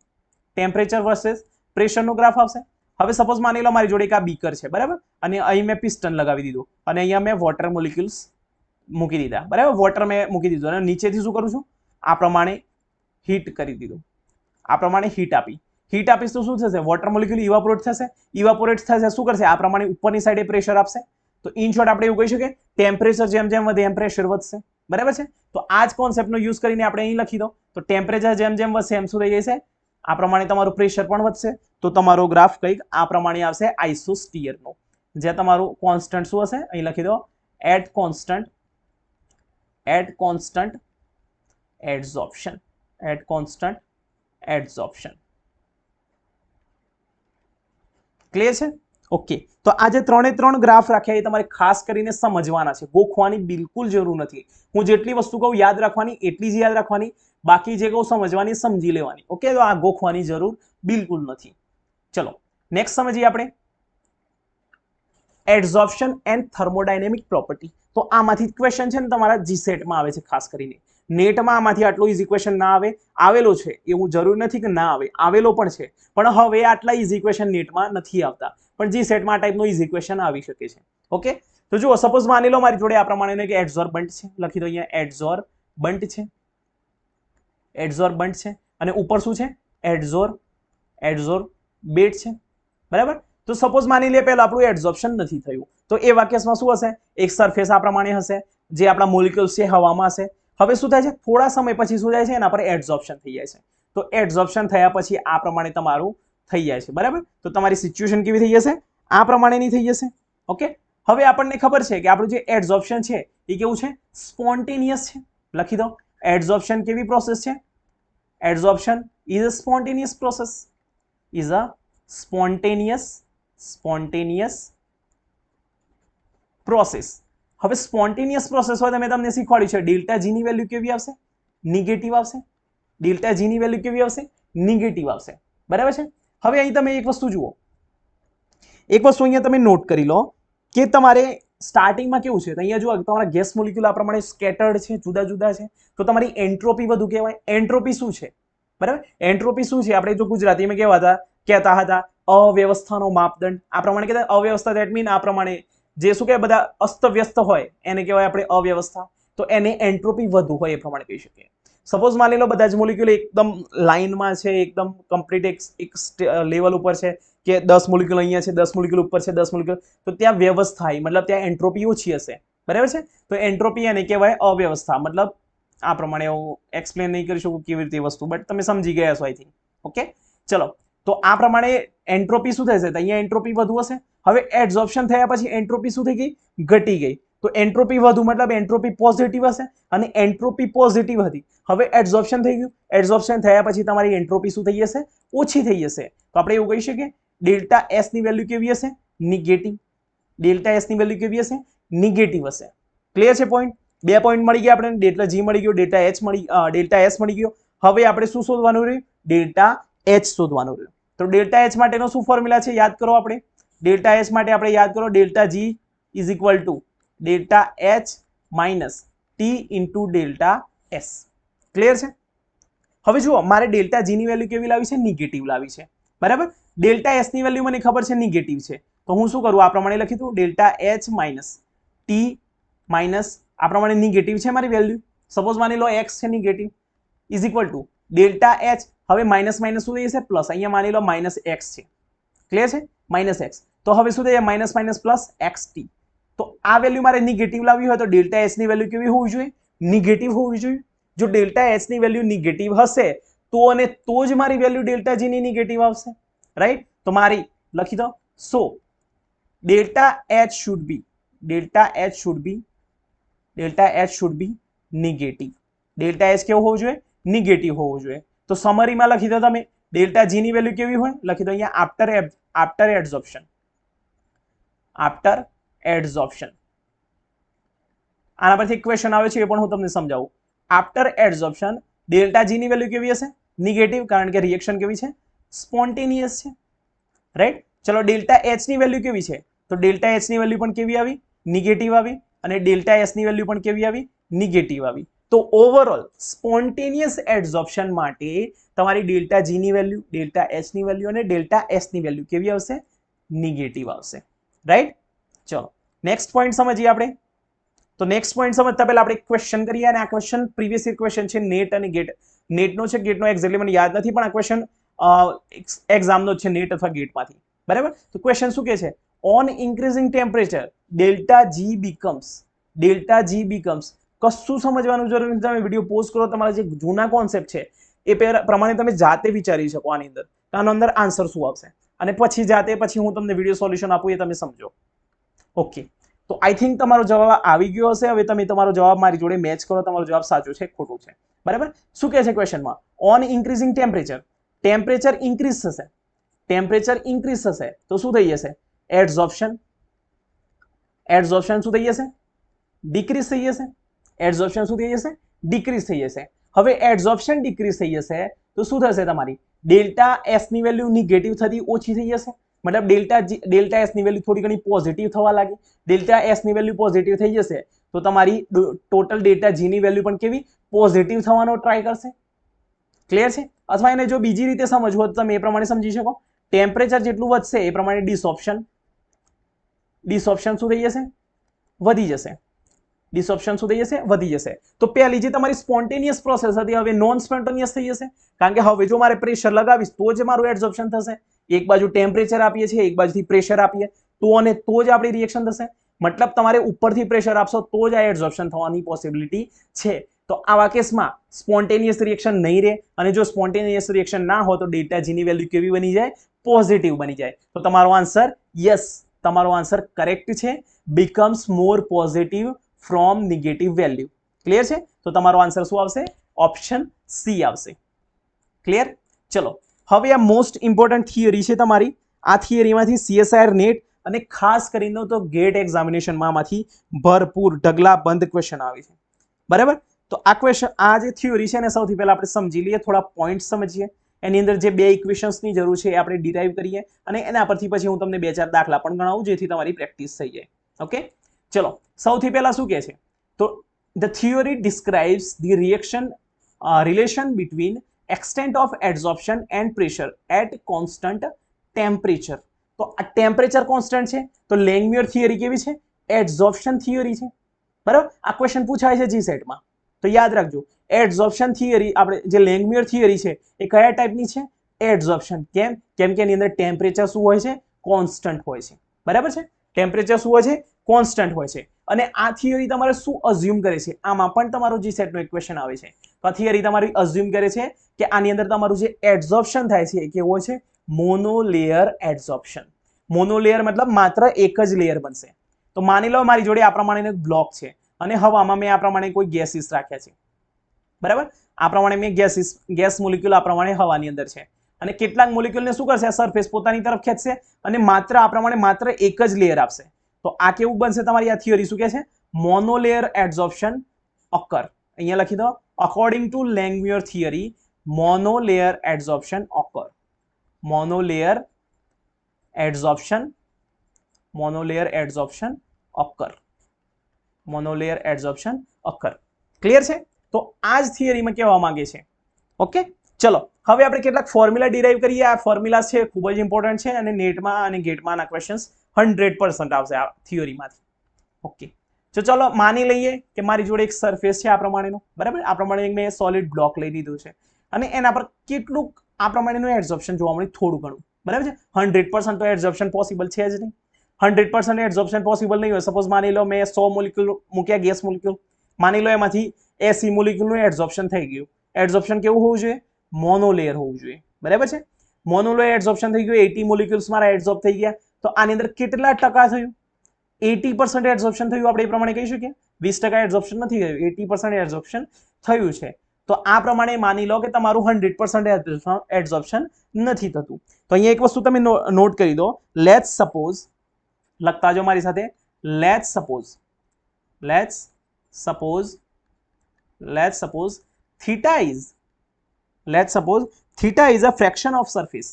ટેમ્પરેચર વર્સેસ પ્રેશરનો ગ્રાફ આવશે. હવે સપોઝ માની લો મારી જોડે એક આ બીકર છે, બરાબર, અને અહીં મેં પિસ્ટન લગાવી દીધું અને અહીંયા મેં વોટર મોલિક્યુલ્સ મૂકી દીધા, બરાબર, વોટર મેં મૂકી દીધું અને નીચેથી શું કરું છું? આ પ્રમાણે હીટ કરી દીધું. આ પ્રમાણે હીટ આપીશ તો શું થશે? વોટર મોલિક્યુલ ઇવાપોરેટ થશે. શું કરશે? આ પ્રમાણે ઉપરની સાઈડે પ્રેશર આપશે. તો ઇન શોર્ટ આપણે એવું કહી શકીએ ટેમ્પરેચર જેમ જેમ વધે એમ પ્રેશર વધશે, બરાબર છે. તો આ જ કોન્સેપ્ટનો યુઝ કરીને આપણે અહીં લખી દો. તો ટેમ્પરેચર જેમ જેમ વધશે એમ શું થઈ જશે? આ પ્રમાણે તમારું પ્રેશર પણ વધશે. તો તમારો ગ્રાફ કંઈક આ પ્રમાણે આવશે આઇસોસ્ફિયરનો, જે તમારું કોન્સ્ટન્ટ શું હશે? અહીં લખી દો એટ કોન્સ્ટન્ટ એડઝોર્પ્શન. ક્લિયર છે? ઓકે. તો આ જે 3 ગ્રાફ રાખ્યા એ તમારે ખાસ કરીને સમજવાના છે, ગોખવાની બિલકુલ જરૂર નથી. હું જેટલી વસ્તુ કહું યાદ રાખવાની એટલી જ યાદ રાખવાની, બાકી જે કહું સમજવાની સમજી લેવાની. ઓકે, તો આ ગોખવાની જરૂર બિલકુલ નથી. ચલો નેક્સ્ટ સમજીએ આપણે એડઝોર્પ્શન એન્ડ થર્મોડાયનેમિક પ્રોપર્ટી. તો આમાંથી ક્વેશ્ચન છે ને તમારા જીસેટમાં આવે છે. ખાસ કરીને નેટમાં આમાંથી આટલો ઇઝી ક્વેશ્ચન ના આવે. આવેલો છે એવું જરૂર નથી કે ના આવે, આવેલો પણ છે, પણ હવે આટલા ઇઝી ક્વેશ્ચન નેટમાં નથી આવતા, પણ જીસેટમાં આ ટાઈપનો ઇઝી ક્વેશ્ચન આવી શકે છે. ઓકે, તો જુઓ સપોઝ માની લો મારી જોડે આ પ્રમાણે કે એડઝોર્બન્ટ છે, લખી દો અહીંયા એડઝોર્બન્ટ છે અને ઉપર શું છે? એડઝોર્બેટ છે, બરાબર. તો સપોઝ માની લે પહેલા આપણું એડઝોર્પ્શન નથી થયું, તો એ વાક્યમાં શું હશે? એક સરફેસ આ પ્રમાણે હશે, જે આપણા મોલિક્યુલ્સ છે હવામાં હશે. હવે શું થાય છે? થોડા સમય પછી શું થાય છે? એના પર એડઝોર્પ્શન થઈ જાય છે. તો એડઝોર્પ્શન થયા પછી આ પ્રમાણે તમારું થઈ જાય છે, બરાબર. તો તમારી સિચ્યુએશન કેવી થઈ જશે? આ પ્રમાણેની થઈ જશે. ઓકે, હવે આપણને ખબર છે કે આપણું જે એડઝોર્પ્શન છે એ કેવું છે? સ્પોન્ટેનિયસ છે. લખી દો એડઝોર્પ્શન કેવી પ્રોસેસ છે? Adsorption is a spontaneous process. Spontaneous process. હવે સ્પોન્ટેનિયસ પ્રોસેસ હોય તો મેં તમને શીખવાડ્યું છે ડેલ્ટા જી ની વેલ્યુ કેવી આવશે? નેગેટિવ આવશે. ડેલ્ટા જી ની વેલ્યુ કેવી આવશે? નેગેટિવ આવશે, બરાબર છે. હવે અહીં તમે એક વસ્તુ જુઓ, એક વસ્તુ અહીંયા તમે નોટ કરી લો કે તમારે સ્ટાર્ટિંગમાં કેવું છે? તો અહીંયા જુઓ તમારા ગેસ મોલિક્યુલ આ પ્રમાણે સ્કેટર્ડ છે, જુદા જુદા છે, તો તમારી એન્ટ્રોપી વધુ કહેવાય. એન્ટ્રોપી શું છે? બરાબર, એન્ટ્રોપી શું છે? આપણે જો ગુજરાતીમાં કહેતા હતા અવ્યવસ્થાનો માપદંડ. આ પ્રમાણે કહેતા અવ્યવસ્થા, ધેટ મીન આ પ્રમાણે જે શું કહેવાય બધા અસ્તવ્યસ્ત હોય એને કહેવાય આપણે અવ્યવસ્થા. તો એને એન્ટ્રોપી વધુ હોય એ પ્રમાણે કહી શકીએ. સપોઝ માની લો બધા જ મોલિક્યુલ એકદમ લાઇનમાં છે, એકદમ કમ્પ્લીટ એક લેવલ ઉપર છે કે 10 મોલિક્યુલ અહીંયા છે, 10 મોલિક્યુલ ઉપર છે, 10 મોલિક્યુલ, તો ત્યાં વ્યવસ્થા મતલબ ત્યાં એન્ટ્રોપી ઓછી હશે, બરાબર છે. તો એન્ટ્રોપી એને કહેવાય અવ્યવસ્થા. મતલબ આ પ્રમાણે હું એક્સપ્લેન નહીં કરી શકું કેવી રીતે વસ્તુ, બટ તમે સમજી ગયા છો આઈ થિંક. ઓકે, ચલો. તો આ પ્રમાણે એન્ટ્રોપી શું થશે? તો અહીંયા એન્ટ્રોપી વધુ હશે. હવે એડઝોર્પ્શન થયા પછી એન્ટ્રોપી શું થઈ ગઈ? ઘટી ગઈ. તો એન્ટ્રોપી વધુ મતલબ એન્ટ્રોપી પોઝિટિવ હશે અને એન્ટ્રોપી પોઝિટિવ હતી. હવે એડઝોર્પ્શન થઈ ગયું. એડઝોર્પ્શન થયા પછી તમારી એન્ટ્રોપી શું થઈ જશે? ઓછી થઈ જશે. તો આપણે એવું કહી શકીએ ડેલ્ટા એસ ની વેલ્યુ કેવી હશે? નેગેટિવ. ડેલ્ટા એસ ની વેલ્યુ કેવી હશે? નેગેટિવ હશે. ક્લિયર છે પોઈન્ટ? 2 પોઈન્ટ મળી ગયા આપણે. ડેલ્ટા જી મળી ગયો, ડેલ્ટા એસ મળી ગયો. હવે આપણે શું શોધવાનું રહ્યું? ડેલ્ટા એચ શોધવાનું રહ્યું. તો ડેલ્ટા એચ માટેનો શું ફોર્મ્યુલા છે? યાદ કરો આપણે. ડેલ્ટા એચ માટે આપણે યાદ કરો delta G is equal to delta H minus T into delta S. Clear છે? હવે જુઓ મારે ડેલ્ટા જી ની વેલ્યુ કેવી લાવી છે? નેગેટિવ લાવી છે, બરાબર. ડેલ્ટા એસ ની વેલ્યુ મને ખબર છે નેગેટિવ છે, તો હું શું કરું? આ પ્રમાણે લખી દઉં delta H minus T minus આ પ્રમાણે નેગેટિવ છે મારી વેલ્યુ. સપોઝ માની લો એક્સ છે negative is equal to delta H. હવે માઇનસ માઇનસ શું થઈ જશે? પ્લસ. અહીંયા માની લો માઇનસ એક્સ છે. ક્લિયર છે? Minus x. તો હવે શું થઈ જાય? Minus minus plus x T. તો આ વેલ્યુ મારે નેગેટિવ લાવવી હોય તો ડેલ્ટા એચ ની વેલ્યુ કેવી હોવી જોઈએ? નેગેટિવ હોવી જોઈએ. જો ડેલ્ટા એચ ની વેલ્યુ નેગેટિવ હશે તો અને તો જ મારી વેલ્યુ ડેલ્ટા જી ની નેગેટિવ આવશે, રાઈટ? તો મારી લખી દો. So delta H should be negative. Delta H કેવો હોવો જોઈએ? નેગેટિવ હોવો જોઈએ. તો સમરીમાં લખી દો તમે ડેલ્ટા જી ની વેલ્યુ કેવી હોય? લખી દો અહીંયા આફ્ટર એડઝોર્પ્શન. આના પરથી એક ક્વેશ્ચન આવે છે એ પણ હું તમને સમજાવું. આફ્ટર એડઝોર્પ્શન ડેલ્ટા જી ની વેલ્યુ કેવી હશે? નેગેટિવ, કારણ કે રિએક્શન કેવી છે? સ્પોન્ટેનિયસ છે, રાઈટ? ચલો ડેલ્ટા એચ ની વેલ્યુ કેવી છે? તો ડેલ્ટા એચ ની વેલ્યુ પણ કેવી આવી? નેગેટિવ આવી. અને ડેલ્ટા એસ ની વેલ્યુ પણ કેવી આવી? નેગેટિવ આવી. તો ઓવરઓલ સ્પોન્ટેનિયસ એડઝોર્પ્શન માટે તમારી ડેલ્ટા જી ની વેલ્યુ, ડેલ્ટા એચ ની વેલ્યુ અને ડેલ્ટા એસ ની વેલ્યુ કેવી આવશે? નેગેટિવ આવશે. રાઈટ? ચલો નેક્સ્ટ પોઈન્ટ સમજીએ આપણે. તો નેક્સ્ટ પોઈન્ટ સમજતા પહેલા આપણે ક્વેશ્ચન કરીએ, અને આ ક્વેશ્ચન પ્રીવિયસ યર ક્વેશ્ચન છે નેટ અને ગેટ. નેટનો છે, ગેટનો એક્ઝેક્ટલી મને યાદ નથી, પણ આ ક્વેશ્ચન એક્ઝામનો છે નેટ અથવા ગેટમાંથી. બરાબર? તો ક્વેશ્ચન શું કહે છે? On increasing temperature delta G becomes. કશું સમજવાનું જરૂર નથી. તમે વિડીયો પોઝ કરો, તમારા જે જૂના કોન્સેપ્ટ છે એ પ્રમાણે તમે જાતે વિચારી શકો આની અંદર. આનો અંદર આન્સર શું આવશે, અને પછી હું તમને વિડીયો સોલ્યુશન આપું એ તમે સમજો. ઓકે, તો આઈ થિંક તમારો જવાબ આવી ગયો હશે. હવે તમે તમારો જવાબ મારી જોડે મેચ કરો, તમારો જવાબ સાચો છે ખોટું છે. બરાબર? શું કહે છે ક્વેશ્ચનમાં? ઓન ઇન્ક્રીઝિંગ ટેમ્પરેચર ઇન્ક્રીઝ થશે. ટેમ્પરેચર ઇન્ક્રીઝ થશે તો શું થઈ જશે? એડઝોર્પ્શન શું થઈ જશે? ડિક્રીઝ થઈ જશે. એડઝોર્પ્શન શું થઈ જશે? ડિક્રીઝ થઈ જશે. હવે એડઝોર્પ્શન ડિક્રીઝ થઈ જશે તો શું થશે? તમારી ડેલ્ટા એસ ની વેલ્યુ નેગેટિવ થતી ઓછી થઈ જશે. મતલબ ડેલ્ટા એસ ની વેલ્યુ થોડી ઘણી પોઝિટિવ થવા લાગી. ડેલ્ટા એસ ની વેલ્યુ પોઝિટિવ થઈ જશે તો તમારી ટોટલ ડેલ્ટા જી ની વેલ્યુ પણ કેવી? પોઝિટિવ થવાનો ટ્રાય કરશે. ક્લિયર છે? અથવા એને જો બીજી રીતે સમજવું હોય તો તમે એ પ્રમાણે સમજી શકો. ટેમ્પરેચર જેટલું વધશે એ પ્રમાણે ડિસઓપ્શન શું થઈ જશે? વધી જશે. ડિસઓપ્શન શું થઈ જશે? વધી જશે. તો પહેલી જે તમારી સ્પોન્ટેનિયસ પ્રોસેસ હતી હવે નોન સ્પોન્ટેનિયસ થઈ જશે. કારણ કે હવે જો મારે પ્રેશર લગાવીશ તો જ મારું એડઝોર્પ્શન થશે. એક બાજુ ટેમ્પરેચર આપીએ છીએ, એક બાજુથી પ્રેશર આપીએ તો જ આપણી રિએક્શન થશે. મતલબ તમારે ઉપરથી પ્રેશર આપશો તો જ આ એડઝોર્પ્શન થવાની પોસિબિલિટી છે. તો આવા કેસમાં સ્પોન્ટેનિયસ રિએક્શન નહીં રહે, અને જો સ્પોન્ટેનિયસ રિએક્શન ના હોય તો ડેલ્ટા જી ની વેલ્યુ કેવી બની જાય? પોઝિટિવ બની જાય. તો તમારો આન્સર યસ, તમારો આન્સર કરેક્ટ છે. Becomes more positive from negative value. Clear છે? તો તમારો આન્સર શું આવશે? ઓપ્શન સી આવશે. ક્લિયર? ચલો હવે આ મોસ્ટ ઇમ્પોર્ટન્ટ થિયરી છે તમારી. આ થિયરીમાંથી CSIR નેટ અને ખાસ કરીને તો ગેટ એક્ઝામિનેશનમાં આમાંથી ભરપૂર ઢગલાબંધ ક્વેશ્ચન આવે છે. બરાબર? તો આ જે થિયરી છે ને સૌથી પહેલા આપણે સમજી લઈએ, થોડા પોઈન્ટ સમજીએ. એની અંદર જે બે ઇક્વેશન્સની જરૂર છે એ આપણે ડિરાઈવ કરીએ, અને એના પરથી પછી હું તમને 2-4 દાખલા પણ ગણાવું જેથી તમારી પ્રેક્ટિસ થઈ જાય. ઓકે, ચલો સૌથી પહેલા શું કહે છે? તો the theory describes the relation between extent of absorption and pressure at constant temperature. તો આ ટેમ્પરેચર કોન્સ્ટન્ટ છે તો લેંગમ્યુર થિયરી કેવી છે? એડઝોર્પ્શન થિયરી છે. બરાબર? આ ક્વેશ્ચન પૂછાય છે જીસેટમાં, તો યાદ રાખજો. એડઝોર્પ્શન થિયરી, આપણે જે લેંગમ્યુર થિયરી છે એ કયા ટાઈપની છે? એડઝોર્પ્શન. કેમ કે એની અંદર ટેમ્પરેચર શું હોય છે? કોન્સ્ટન્ટ હોય છે. બરાબર છે? ટેમ્પરેચર શું હોય છે? કોન્સ્ટન્ટ હોય છે. અને આ થિયરી તમારે શું અઝ્યુમ કરે છે? આમાં પણ તમારો જીસેટનો એક ક્વેશ્ચન આવે છે. તો આ થિયરી તમારી અઝ્યુમ કરે છે કે આની અંદર તમારું જે એડઝોર્પ્શન થાય છે એ કેવો છે? મોનોલેયર એડઝોર્પ્શન. મોનોલેયર મતલબ માત્ર એક જ લેયર બનશે. તો માની લો મારી જોડે આ પ્રમાણેનો એક બ્લોક છે અને હવામાં મેં આ પ્રમાણે કોઈ ગેસીસ રાખ્યા છે. બરાબર? આ પ્રમાણે મેં ગેસ મોલિક્યુલ આ પ્રમાણે હવાની અંદર છે, અને કેટલાક મોલિક્યુલને શું કરશે? આ સરફેસ પોતાની તરફ ખેંચશે અને માત્ર આ પ્રમાણે માત્ર એક જ લેયર આપશે. તો આ કેવું બનશે? તમારી આ થિયરી શું કહે છે? Monolayer adsorption occur. અહીંયા લખી દો, according to Langmuir theory monolayer adsorption occur. Monolayer adsorption occur. Monolayer adsorption occur. Clear છે? તો આ જ થિયરીમાં કહેવા માંગે છે. ઓકે, ચલો હવે આપણે કેટલાક ફોર્મ્યુલા ડિરાઈવ કરીએ. આ ફોર્મ્યુલા છે ખૂબ જ ઇમ્પોર્ટન્ટ છે, અને નેટમાં અને ગેટમાં ના ક્વેશ્ચન્સ 100% આવશે આ થિયરીમાંથી. ઓકે, તો ચલો માની લઈએ કે મારી જોડે એક સરફેસ છે આ પ્રમાણેનો. બરાબર? આ પ્રમાણે મેં સોલિડ બ્લોક લઈ લીધું છે અને એના પર કેટલું આ પ્રમાણેનું એડઝોર્પ્શન જોવા મળ્યું? થોડું ઘણું. બરાબર છે? 100% તો એડઝોર્પ્શન પોસિબલ છે જ નહીં. 100% એડઝોર્પ્શન પોસિબલ નહીં હોય. સપોઝ માની લો મેં 100 મોલિક્યુલ મૂક્યા, ગેસ મોલિક્યુલ. માની લો એમાંથી 80 મોલિક્યુલનું એડઝોર્પ્શન થઈ ગયું. એડઝોર્પ્શન કેવું હોવું જોઈએ? મોનોલેયર હોવું જોઈએ. બરાબર છે? મોનોલેયર એડઝોર્પ્શન થઈ ગયું, 80 મોલિક્યુલ્સ મારા એડઝોર્બ થઈ ગયા. તો આની અંદર કેટલા ટકા થયું? 80% એડઝોર્પ્શન થયું. આપણે એ પ્રમાણે કહી શકીએ 20% એડઝોર્પ્શન નથી થયું, 80% એડઝોર્પ્શન થયું છે. તો આ પ્રમાણે માની લો કે તમારું 100% એડઝોર્પ્શન નથી થતું. તો અહીંયા એક વસ્તુ તમે નોટ કરી દો. લેટ્સ સપોઝ, લખતા જો મારી સાથે. Let's suppose theta is a fraction of surface.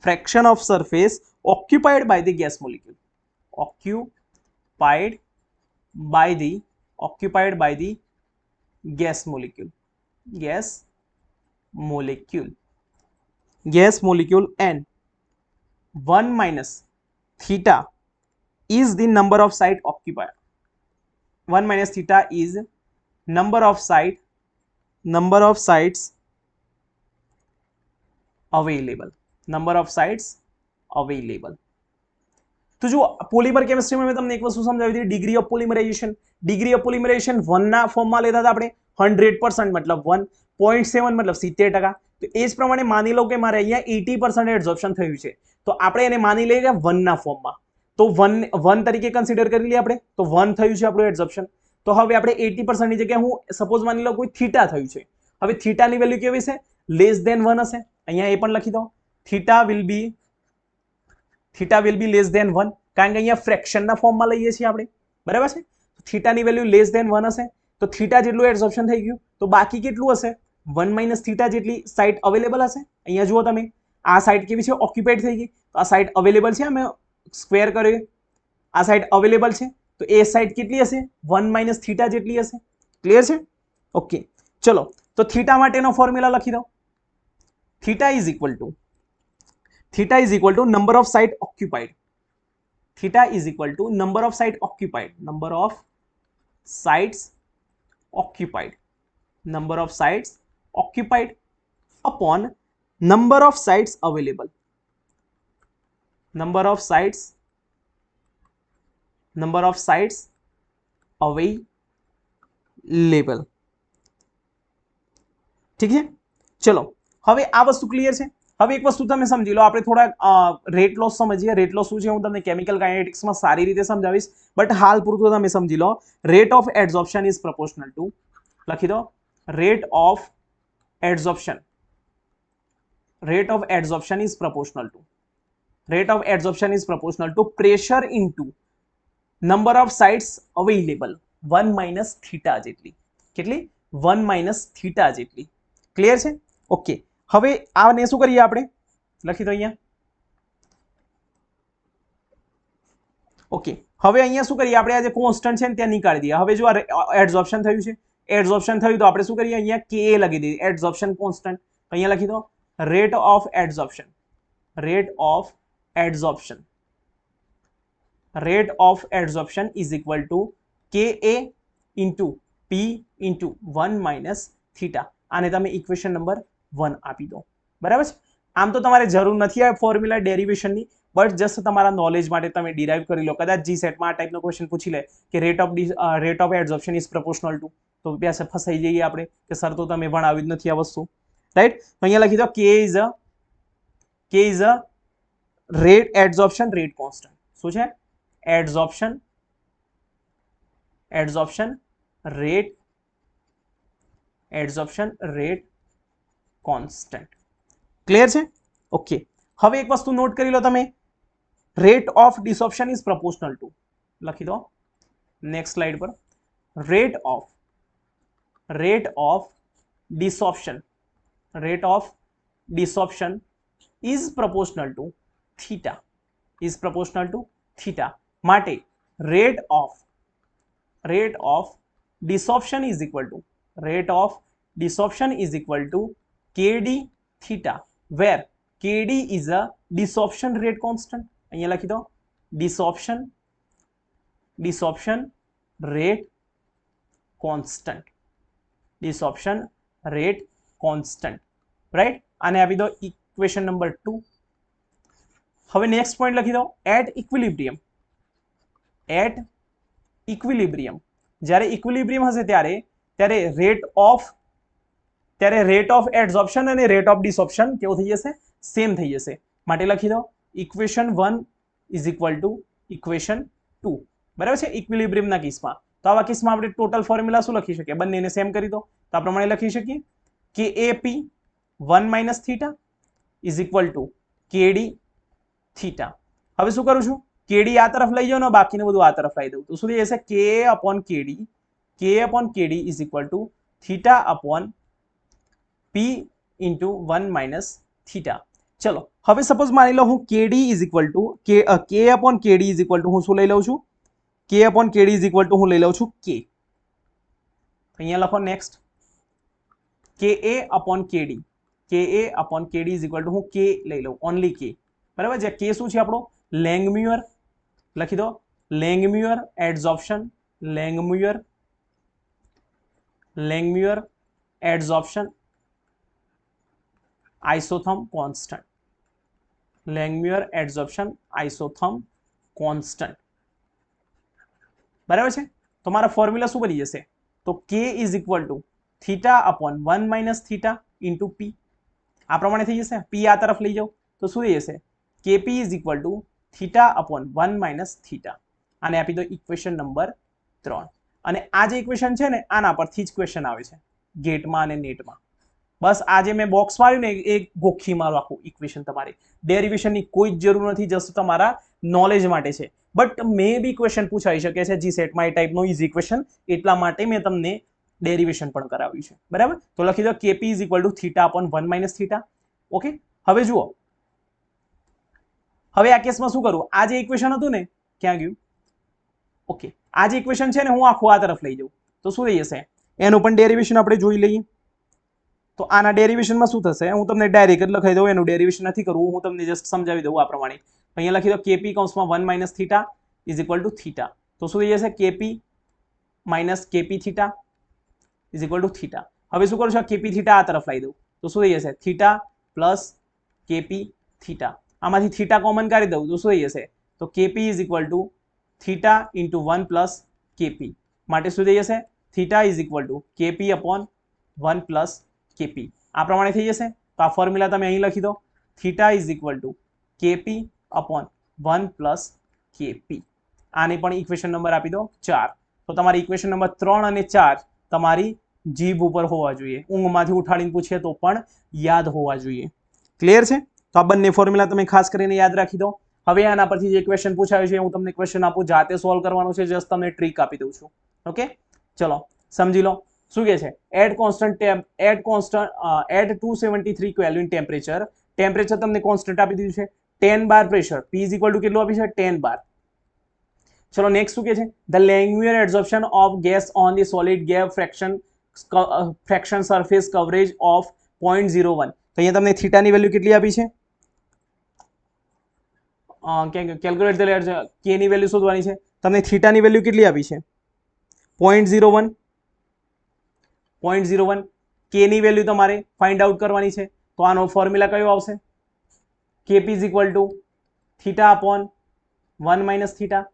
fraction of surface occupied by the gas molecule. Occupied by the gas molecule. Gas molecule and 1 minus theta is the number of site occupied. 1 minus theta is number of sites available. Number of sites available. तो जो polymer કેમિસ્ટ્રીમાં મેં તમને એક વસ્તુ સમજાવી હતી, degree of polymerization. Degree of polymerization 1 ના ફોર્મમાં લેતા હતા આપણે 100% મતલબ 1, 0.7 મતલબ 70%. તો એ જ પ્રમાણે માની લો કે મારે અહીંયા 80% એડઝોર્પ્શન થયું છે, તો આપણે એને માની લઈએ કે 1 ના ફોર્મમાં. તો 1 તરીકે કન્સિડર કરી લઈએ આપણે, તો 1 થયું છે આપણું એડઝોર્પ્શન. તો હવે આપણે 80% ની જગ્યાએ હું સપોઝ માની લો કોઈ થીટા થયું છે. હવે થીટાની વેલ્યુ કેવી છે? લેસ ધેન 1 હશે. અહીંયા એ પણ લખી દો, theta will be less than 1, કારણ કે અહીંયા ફ્રેક્શનના ફોર્મમાં લઈએ છીએ આપણે, બરાબર છે. થીટાની વેલ્યુ લેસ ધેન 1 હશે, તો થીટા જેટલું એડઝોર્પ્શન થઈ ગયું, તો બાકી કેટલું હશે? 1 માઇનસ થીટા જેટલી સાઇટ અવેલેબલ હશે. અહીંયા જુઓ તમે, આ સાઇટ કેવી છે? ઓક્યુપાઈડ થઈ ગઈ. તો આ સાઇટ અવેલેબલ છે, અમે સ્ક્વેર કર્યો, આ સાઇટ અવેલેબલ છે, તો એ સાઇટ કેટલી હશે? 1 માઇનસ થીટા જેટલી હશે. ક્લિયર છે? ઓકે, ચલો તો થીટા માટેનો ફોર્મ્યુલા લખી દો. Theta is equal two number of site occupied. Theta is equal to number of site occupied. Number of sites occupied. Number of sites occupied upon number of sites available. Number of sites available. ठीक है, चलो હવે આ વસ્તુ clear છે. હવે એક વસ્તુ તમે સમજી લો, આપણે થોડા રેટ લોસ સમજીએ. રેટ લોસ શું છે હું તમને કેમિકલ કાઇનેટિક્સમાં સારી રીતે સમજાવીશ, બટ હાલ પૂરતું તમે સમજી લો. Rate of adsorption is proportional to, લખી દો, rate of adsorption is proportional to pressure into number of sites available 1 minus theta જેટલી. કેટલી? 1 માઇનસ થીટા જેટલી. ક્લિયર છે? ઓકે, હવે આને શું કરીએ આપણે? લખી દો અહીંયા. ઓકે, હવે અહીંયા શું કરીએ આપણે? આ જે કોન્સ્ટન્ટ છે ને ત્યાં નીકાળી દઈએ. હવે જો આ એડઝોર્પ્શન થયું છે, એડઝોર્પ્શન થયું તો આપણે શું કરીએ? અહીંયા કે લખી દઈએ, એડઝોર્પ્શન કોન્સ્ટન્ટ. અહીંયા લખી દો, rate of adsorption is equal to k a into p into 1 minus theta. આને તમે ઇક્વેશન નંબર 1 આપી દો, બરાબર છે. આમ તો તમારે જરૂર નથી આ ફોર્મ્યુલા ડેરિવેશનની, બટ જસ્ટ તમારા નોલેજ માટે તમે ડિરાઈવ કરી લો. કદાચ જી સેટમાં આ ટાઈપનો ક્વેશ્ચન પૂછી લે કે rate of adsorption is proportional to, તો ત્યાં ફસાઈ જઈએ આપણે કે સર તો તમે ભણાવી જ નથી આ વસ્તુ, રાઈટ. તો અહીંયા લખી દો k is a rate adsorption rate constant. શું છે? Adsorption rate constant. ક્લિયર છે? ઓકે, હવે એક વસ્તુ નોટ કરી લો તમે, rate of desorption is proportional to, લખી દો નેક્સ્ટ સ્લાઇડ પર, rate of desorption is proportional to theta. માટે rate of desorption is equal to KD theta, where KD is a desorption rate constant. અહીંયા લખી દો, desorption rate constant, right? આને આપી દો ઇક્વેશન નંબર 2. હવે નેક્સ્ટ પોઈન્ટ લખી દો, એટ ઇક્વિલિબ્રિયમ. જ્યારે ઇક્વિલિબ્રિયમ હશે ત્યારે રેટ ઓફ એડઝોર્પ્શન અને રેટ ઓફ ડિસોપ્શન કેવું થઈ જશે? સેમ થઈ જશે. માટે લખી દો equation 1 is equal two equation 2, બરાબર છે, ઇક્વિલિબ્રિયમના કેસમાં. તો આવા કેસમાં આપણે ટોટલ ફોર્મ્યુલા શું લખી શકીએ? બંનેને સેમ કરી દો, તો આ પ્રમાણે લખી શકીએ કે ap 1 minus theta is equal to kd theta. હવે શું કરું છું? કેડી આ તરફ લઈ જાઓ ને, બાકીનું બધું આ તરફ લઈ દઉં, તો શું થઈ જશે? K upon kd is equal to theta upon P into 1 minus theta. ચલો હવે સપોઝ માની લો હું કેડી ઇઝ ઇક્વલ ટુ કે upon kd is equal two હું શું લઈ લઉં છું, કે upon kd is equal two હું લઈ લઉં છું કે, અહીંયા લખો નેક્સ્ટ કે એ અપોન કેડી, કે એ upon kd is equal two હું કે લઈ લઉં, ઓનલી કે, બરાબર છે. કે શું છે આપણો લેંગમ્યુઅર, લખી દો લેંગમ્યુઅર એડઝોર્પ્શન, લેંગમ્યુઅર એડઝોર્પ્શન આઇસોથર્મ કોન્સ્ટન્ટ, લેંગમ્યુઅર એડઝોર્પ્શન આઇસોથર્મ કોન્સ્ટન્ટ, બરાબર છે. તો મારા ફોર્મ્યુલા શું બની જશે, તો k is equal to theta upon 1 minus theta into p, આ પ્રમાણે થઈ જશે. પી આ તરફ લઈ જાઓ તો શું થઈ જશે, KP is equal to theta upon 1 minus theta. આને આપી દો ઇક્વેશન નંબર 3. અને આ જે ઇક્વેશન છે ને આના પરથી જ ક્વેશ્ચન આવે છે ગેટમાં અને નેટમાં. બસ આ જે મેં બોક્સ માર્યું ને એ ગોખી મારું આખું ઇક્વેશન, તમારે ડેરિવેશનની કોઈ જ જરૂર નથી, જસ્ટ તમારા નોલેજ માટે છે. બટ મે બી ક્વેશ્ચન પૂછાઈ શકે છે જી સેટમાં એ ટાઈપનો ઇઝી ક્વેશ્ચન, એટલા માટે મેં તમને ડેરિવેશન પણ કરાવ્યું છે, બરાબર. તો લખી દો KP is equal to theta upon 1 minus theta. Okay, હવે જુઓ, હવે આ કેસમાં શું કરું, આ જે ઇક્વેશન હતું ને ક્યાં ગયું, ઓકે, આ જે ઇક્વેશન છે ને હું આખું આ તરફ લઈ જાઉં તો શું થઈ જશે, એનું પણ ડેરિવેશન આપણે જોઈ લઈએ. તો આના ડેરિવેશનમાં શું થશે, હું તમને ડાયરેક્ટ જ લખાઈ દઉં, એનું ડેરિવેશન નથી કરવું, હું તમને જસ્ટ સમજાવી દઉં આ પ્રમાણે. અહીંયા લખી દો કેપી કૌંસમાં 1 minus theta is equal to theta. તો શું થઈ જશે, KP minus KP theta is equal to theta. હવે શું કરું છું, કેપી થીટા આ તરફ લાવી દઉં તો શું થઈ જશે, થીટા પ્લસ કેપી થીટા. આમાંથી થીટા કોમન કાઢી દઉં તો શું થઈ જશે, તો KP is equal to theta into 1 plus KP. માટે શું થઈ જશે, theta is equal two KP upon 1 plus KP. આ પ્રમાણે થઈ જશે. તો આ ફોર્મ્યુલા તમે અહીં લખી દો, theta is equal two KP upon 1 plus KP. આને પણ ઇક્વેશન નંબર આપી દો 4. તો તમારી ઇક્વેશન નંબર 3 અને 4 તમારી જીભ ઉપર હોવા જોઈએ, ઊંઘમાંથી ઉઠાડીને પૂછીએ તો પણ યાદ હોવા જોઈએ. ક્લિયર છે. તો આ બંને ફોર્મ્યુલા તમે ખાસ કરીને યાદ રાખી દો. હવે આના પરથી જે ક્વેશ્ચન પૂછાયું છે હું તમને ક્વેશ્ચન આપું, જાતે સોલ્વ કરવાનું છે, જસ્ટ તમને ટ્રીક આપી દઉં છું. ઓકે, ચલો સમજી લો. શું કહે છે, એટ 273 કેલ્વિન ટેમ્પરેચર, ટેમ્પરેચર તમને કોન્સ્ટન્ટ આપી દીધું છે, 10 bar pressure, P is equal to કેટલું આપ્યું છે, 10 બાર. ચલો નેક્સ્ટ શું કહે છે, the Langmuir adsorption of gas on the solid gave fraction surface coverage of 0.01. તો અહીંયા તમને થીટાની વેલ્યુ કેટલી આપી છે, કેલ્ક્યુલેટ ધ લેટ, કે ની વેલ્યુ શોધવાની છે. તમને થીટાની વેલ્યુ કેટલી આપી છે, 0.01. કે ની વેલ્યુ તમારે ફાઇન્ડ આઉટ કરવાની છે. તો આનો ફોર્મ્યુલા કયો આવશે, KP is equal to theta upon 1 minus theta.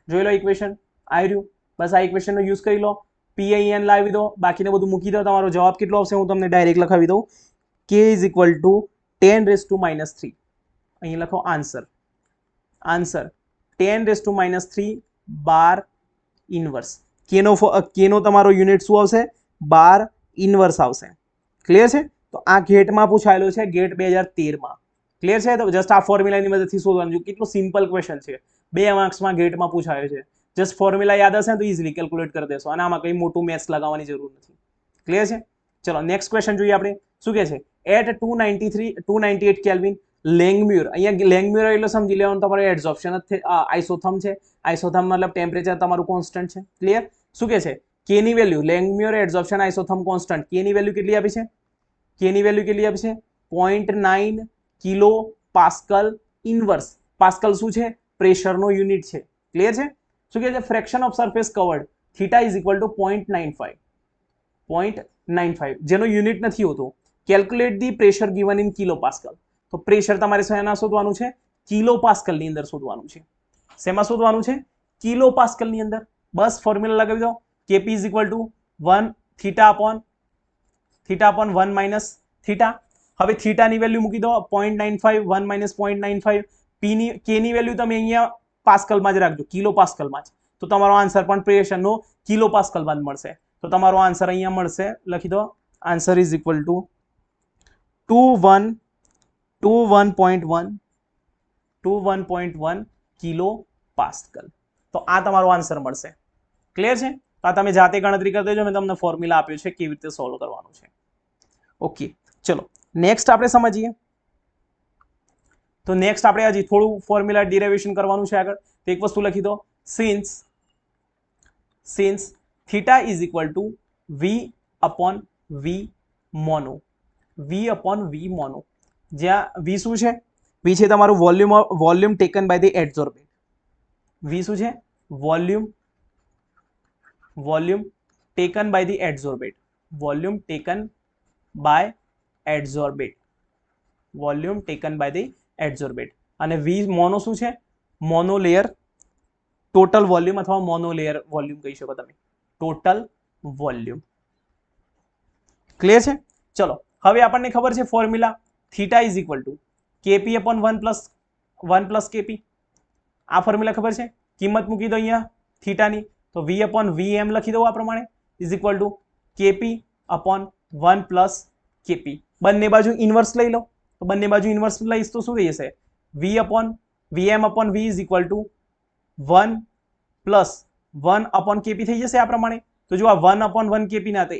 જોઈ લો ઇક્વેશન આવી રહ્યું, બસ આ ઇક્વેશનનો યુઝ કરી લો, પી અહીંયા લાવી દો, બાકીને બધું મૂકી દો, તમારો જવાબ કેટલો આવશે હું તમને ડાયરેક્ટ લખાવી દઉં, કે ઇઝ ઇક્વલ ટુ 10⁻³ અહીં લખો આન્સર, 10⁻³ બાર ઇનવર્સ. કેનો તમારો યુનિટ શું આવશે, બાર ઇનવર્સ આવશે. ક્લિયર છે. તો આ ગેટમાં પૂછાયેલો છે, ગેટ 2013માં. ક્લિયર છે. તો જસ્ટ આ ફોર્મ્યુલાની મદદથી શોધવાનું છે, કેટલું સિમ્પલ ક્વેશ્ચન છે, 2 માર્ક્સમાં ગેટમાં પૂછાયો છે. જસ્ટ ફોર્મ્યુલા યાદ હશે તો ઇઝીલી કેલ્ક્યુલેટ કરી દેશો, અને આમાં કંઈ મોટું મેથ્સ લગાવવાની જરૂર નથી. ક્લિયર છે. ચલો નેક્સ્ટ ક્વેશ્ચન જોઈએ આપણે. શું કહે છે, એટ 298 કેલ્વિન લેંગમ્યુઅર, અહીંયા લેંગમ્યુઅર એટલે સમજી લેવાનું તમારે એડઝોર્પ્શન જ આઇસોથર્મ છે, આઇસોથર્મ મતલબ ટેમ્પરેચર તમારું કોન્સ્ટન્ટ છે. ક્લિયર. શું કહે છે, કે ની વેલ્યુ, લેંગમ્યુઅર એડઝોર્પ્શન આઇસોથર્મ કોન્સ્ટન્ટ, કે ની વેલ્યુ કેટલી આપી છે, કે ની વેલ્યુ કેટલી આપી છે, 0.9 કિલો પાસ્કલ ઇનવર્સ. પાસ્કલ શું છે, પ્રેશરનો યુનિટ છે. ક્લિયર છે. શું કહે છે, fraction of surface covered theta is equal two 0.95, જેનો યુનિટ નથી હોતો. Calculate the pressure given in kilo pascal. તો પ્રેશર તમારે શેના શોધવાનું છે, કિલો પાસ્કલની અંદર શોધવાનું છે. શેમાં શોધવાનું છે, કિલો પાસ્કલની અંદર. બસ ફોર્મ્યુલા લગાવી દો, KP is equal to 1 theta upon 1 minus theta. હવે થીટાની વેલ્યુ મૂકી દો 0.95, 1 માઇનસ 0.95. કે ની વેલ્યુ તમે અહીંયા પાસ્કલમાં જ રાખજો, કિલો પાસ્કલમાં જ. તો તમારો આન્સર પણ પ્રેશરનો કિલો પાસ્કલમાં જ મળશે. તો તમારો આન્સર અહીંયા મળશે, લખી દો, answer is equal two 21.1 kilo pascal. તો આ તમારો આન્સર મળશે. ક્લિયર છે. તો આ તમે જાતે ગણતરી કરી દેજો, મેં તમને ફોર્મ્યુલા આપ્યો છે કેવી રીતે સોલ્વ કરવાનું છે. ઓકે, ચલો નેક્સ્ટ આપણે સમજીએ. તો નેક્સ્ટ આપણે હજી થોડું ફોર્મ્યુલા ડિરાઇવેશન કરવાનું છે આગળ. તો એક વસ્તુ લખી દો, since theta is equal to v upon v mono, v upon v mono, જ્યાં વી શું છે? વી છે તમારું volume taken by the adsorbent. V શું છે? Volume taken by the adsorbent, volume taken by adsorbent, volume taken by the adsorbent. અને v mono શું છે? મોનો લેયર ટોટલ વોલ્યુમ અથવા મોનો લેયર વોલ્યુમ કહી શકો તમે, ટોટલ વોલ્યુમ. ક્લિયર છે? ચલો હવે આપણને ખબર છે formula, theta is equal two KP upon 1 plus KP. આ ફોર્મ્યુલા ખબર છે? કિંમત મૂકી દો અહીંયા થીટાની, તો વી અપોન વી એમ લખી દો આ પ્રમાણે, is equal two KP upon 1 plus KP. બંને બાજુ ઇન્વર્સ લઈ લો, તો બંને બાજુ ઇન્વર્સ લઈશ તો શું થઈ જશે? V upon V M upon V is equal to 1 plus 1 upon KP થઈ જશે આ પ્રમાણે. તો જો આ 1 અપોન 1 કેપી ના, તો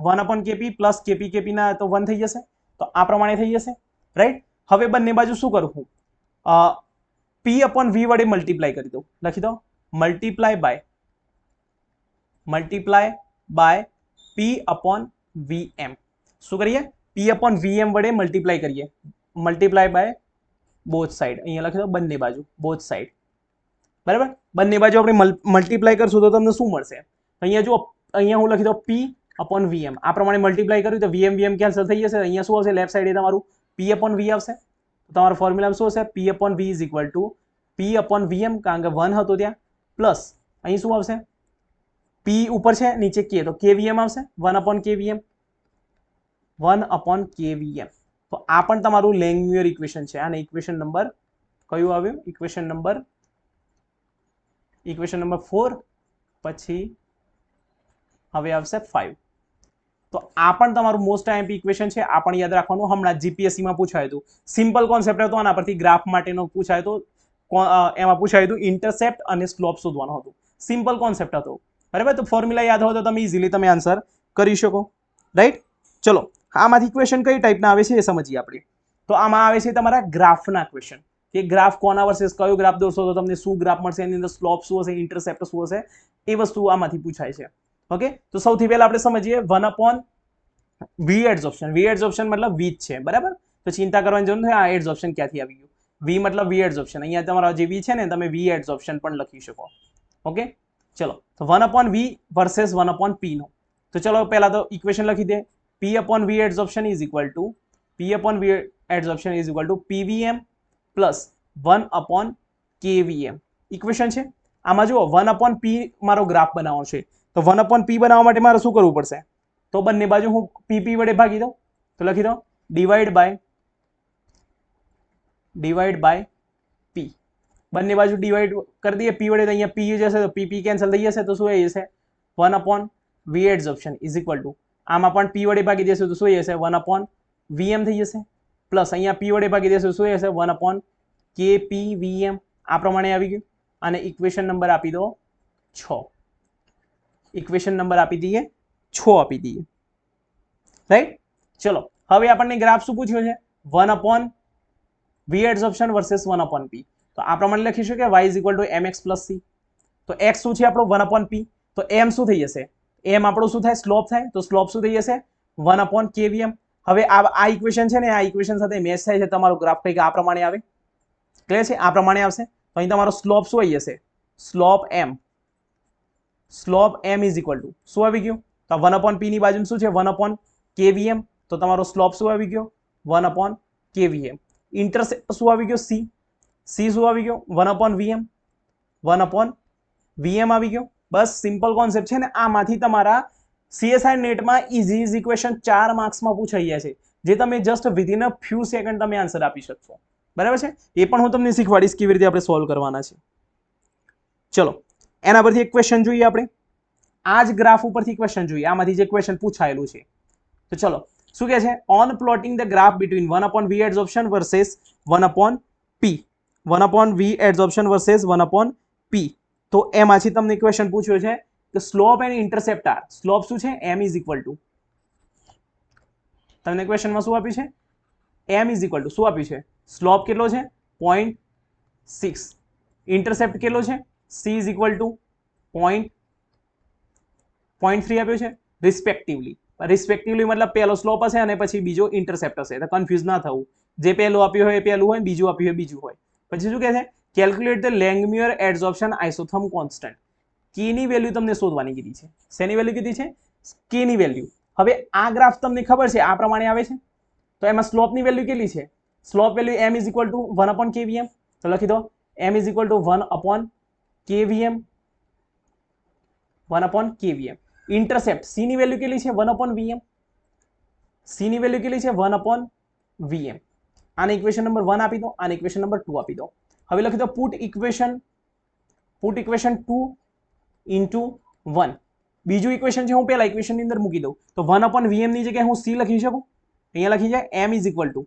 1 અપોન કેપી પ્લસ કેપી ના, તો 1 થઈ જશે. તો આ પ્રમાણે થઈ જશે, રાઈટ. હવે બંને બાજુ શું કરું હું? પી અપોન વી વડે મલ્ટીપ્લાય કરી દઉં, લખી દો multiply by P upon V એમ. શું કરીએ? પી અપોન વી એમ વડે મલ્ટીપ્લાય કરીએ, મલ્ટીપ્લાય બાય બોથ સાઈડ. અહીંયા લખી દો બંને બાજુ, બોથ સાઈડ, બરાબર. બંને બાજુ આપણે મલ્ટીપ્લાય કરશું તો તમને શું મળશે? અહીંયા જો, અહીંયા હું લખી દઉં પી અપોન વી એમ, આ પ્રમાણે મલ્ટીપ્લાય કર્યું તો વીએમ કેન્સલ થઈ જશે. અહીંયા શું આવશે? લેફ્ટ સાઈડે તમારું પી અપોન વી આવશે. તો તમારો ફોર્મ્યુલા શું હશે? P upon V is equal to p upon vm, કારણ કે 1 હતો ત્યાં, પ્લસ અહીં શું આવશે? પી ઉપર છે, નીચે કે, તો કેવીએમ આવશે, 1 અપોન કેવીએમ, 1 અપોન કેવીએમ. તો આ પણ તમારું લેંગમ્યુર ઇક્વેશન છે. અને ઇક્વેશન નંબર કયું આવ્યું? ઇક્વેશન નંબર 4, પછી હવે આવશે 5. તો આ પણ તમારું મોસ્ટ આઈએમપી ઇક્વેશન છે. આ પણ યાદ રાખવાનું, હમણાં જીપીએસસી માં પૂછાયું હતું. સિમ્પલ કોન્સેપ્ટ હતો, આના પરથી ગ્રાફ માટેનો પૂછાયો હતો. એમાં પૂછાયું હતું ઇન્ટરસેપ્ટ અને સ્લોપ શોધવાનું હતું. સિમ્પલ કોન્સેપ્ટ હતો, બરાબર. તો ફોર્મ્યુલા યાદ હોય તો તમે ઇઝીલી તમે આન્સર કરી શકો, રાઈટ. ચલો આમાંથી ક્વેશ્ચન કઈ ટાઈપના આવે છે એ સમજીએ આપણે. તો આમાં આવે છે તમારા ગ્રાફના ક્વેશ્ચન, કે ગ્રાફ કોના વર્સેસ કયો ગ્રાફ દોરશો તો તમને શું ગ્રાફ મળશે, એની અંદર સ્લોપ શું હશે, ઇન્ટરસેપ્ટ શું હશે, એ વસ્તુ આમાંથી પૂછાય છે. ઓકે, તો સૌથી પહેલા આપણે સમજીએ 1 અપોન વી એડઝોર્પ્શન. વી એડઝોર્પ્શન મતલબ વી જ છે, બરાબર. તો ચિંતા કરવાની જરૂર નથી, આ એડઝોર્પ્શન ક્યાંથી આવી ગયું? વી મતલબ વી એડઝોર્પ્શન. અહીંયા તમારા જે વી છે ને, તમે વી એડઝોર્પ્શન પણ લખી શકો. ઓકે, ચલો તો 1 upon v versus 1 upon p નો. તો ચલો પહેલા તો ઇક્વેશન લખી દે. P upon V adsorption is equal to pvm plus 1 upon kvm. Equation છે. આમાં જુઓ 1 અપોન પી મારો ગ્રાફ બનાવવાનો છે, તો 1 અપોન પી બનાવવા માટે મારે શું કરવું પડશે? તો બંને બાજુ હું પીપી વડે ભાગી દઉં, તો લખી દો ડિવાઈડ બાય પી. બંને બાજુ ડિવાઈડ કરી દઈએ પી વડે, તો અહીંયા પી જશે તો પીપી કેન્સલ થઈ જશે, તો શું આવી જશે? 1 upon V adsorption is equal to, આમાં પણ પી વડે ભાગી દેશે તો શું જશે? 1 અપોન વીએમ થઈ જશે, પ્લસ અહીંયા પી વડે ભાગી દેશે તો શું જશે? 1 અપોન કેપી વીએમ. આ પ્રમાણે આવી ગયું. અને ઇક્વેશન નંબર આપી દો 6. ઇક્વેશન નંબર આપી દઈએ 6 આપી દઈએ, રાઈટ. ચલો હવે આપણને ગ્રાફ શું પૂછ્યો છે? 1 અપોન વી એડઝોર્પ્શન વર્સેસ 1 અપોન પી. તો આ પ્રમાણે લખીશું કે y is equal two mx plus c. તો x શું છે આપણો? 1 અપોન p. તો m શું થઈ જશે? m આપણો શું થાય? સ્લોપ થાય. તો સ્લોપ શું થઈ જશે? 1 અપોન કેવીએમ. હવે આ ઇક્વેશન છે ને, આ ઇક્વેશન સાથે મેચ થાય છે, તમારો ગ્રાફ કંઈક આ પ્રમાણે આવે. ક્લિયર છે? આ પ્રમાણે આવશે. તો અહીં તમારો સ્લોપ શું આવી જશે? Slope m. Slope m is equal two શું આવી ગયું? તો 1 અપોન p ની બાજુ શું છે? 1 અપોન કેવીએમ. તો તમારો સ્લોપ શું આવી ગયો? 1 અપોન કેવીએમ. ઇન્ટરસેપ્ટ શું આવી ગયો? c. c શું આવી ગયો? 1 અપોન વીએમ. 1 અપોન વીએમ આવી ગયો. બસ સિમ્પલ કોન્સેપ્ટ છે ને. આમાંથી તમારા સીએસઆઈ નેટમાં ઇઝી ઇક્વેશન 4 માર્ક્સમાં પૂછાઈ ગયા છે, જે તમે just within a few second તમે આન્સર આપી શકશો, બરાબર છે. એ પણ હું તમને શીખવાડીશ કેવી રીતે આપણે સોલ્વ કરવાના છે. ચલો એના પરથી એક ક્વેશ્ચન જોઈએ આપણે. આ જ ગ્રાફ ઉપરથી ક્વેશ્ચન જોઈએ, આમાંથી જે ક્વેશ્ચન પૂછાયેલું છે. તો ચલો શું કહે છે? On plotting the graph between 1 upon V adsorption versus 1 upon P. 1 upon V adsorption versus 1 upon P. તો એમાંથી તમને ક્વેશ્ચન પૂછ્યો છે કે slope and intercept are. Slope શું છે? m ઇઝ ઇક્વલ ટુ, તમને ક્વેશ્ચનમાં શું આપ્યું છે? m ઇઝ ઇક્વલ ટુ શું આપ્યું છે? સ્લોપ કેટલો છે? 0.6 ઇન્ટરસેપ્ટ કેટલો છે c ઇઝ ઇક્વલ ટુ 0.3 આપ્યો છે રિસ્પેક્ટિવલી મતલબ પહેલો સ્લોપ હશે અને પછી બીજો ઇન્ટરસેપ્ટ હશે તો કન્ફ્યુઝ ના થવું જે પહેલું આપ્યું હોય એ પહેલું હોય બીજું આપ્યું હોય બીજું હોય પછી શું કહે છે કેલ્ક્યુલેટ ધ લેંગમ્યુઅર એડઝોર્પ્શન આઇસોથર્મ કોન્સ્ટન્ટ કે ની વેલ્યુ તમને શોધવાની કીધી છે શેની વેલ્યુ કીધી છે કે ની વેલ્યુ હવે આ ગ્રાફ તમને ખબર છે આ પ્રમાણે આવે છે તો એમાં સ્લોપની વેલ્યુ કેટલી છે slope value m is equal to 1 kVm તો લખી દો m is equal to 1 kVm 1 kVm intercept c ની વેલ્યુ કેટલી છે 1/vm c ની વેલ્યુ કેટલી છે 1/vm આને ઇક્વેશન નંબર 1 આપી દો આને ઇક્વેશન નંબર 2 આપી દો હવે લખી દો પુટ ઇક્વેશન 2 into 1 બીજું ઇક્વેશન છે હું પહેલા ઇક્વેશન ની અંદર મૂકી દઉં તો 1/vm ની જગ્યાએ હું c લખી શકું અહીંયા લખી જાય m is equal two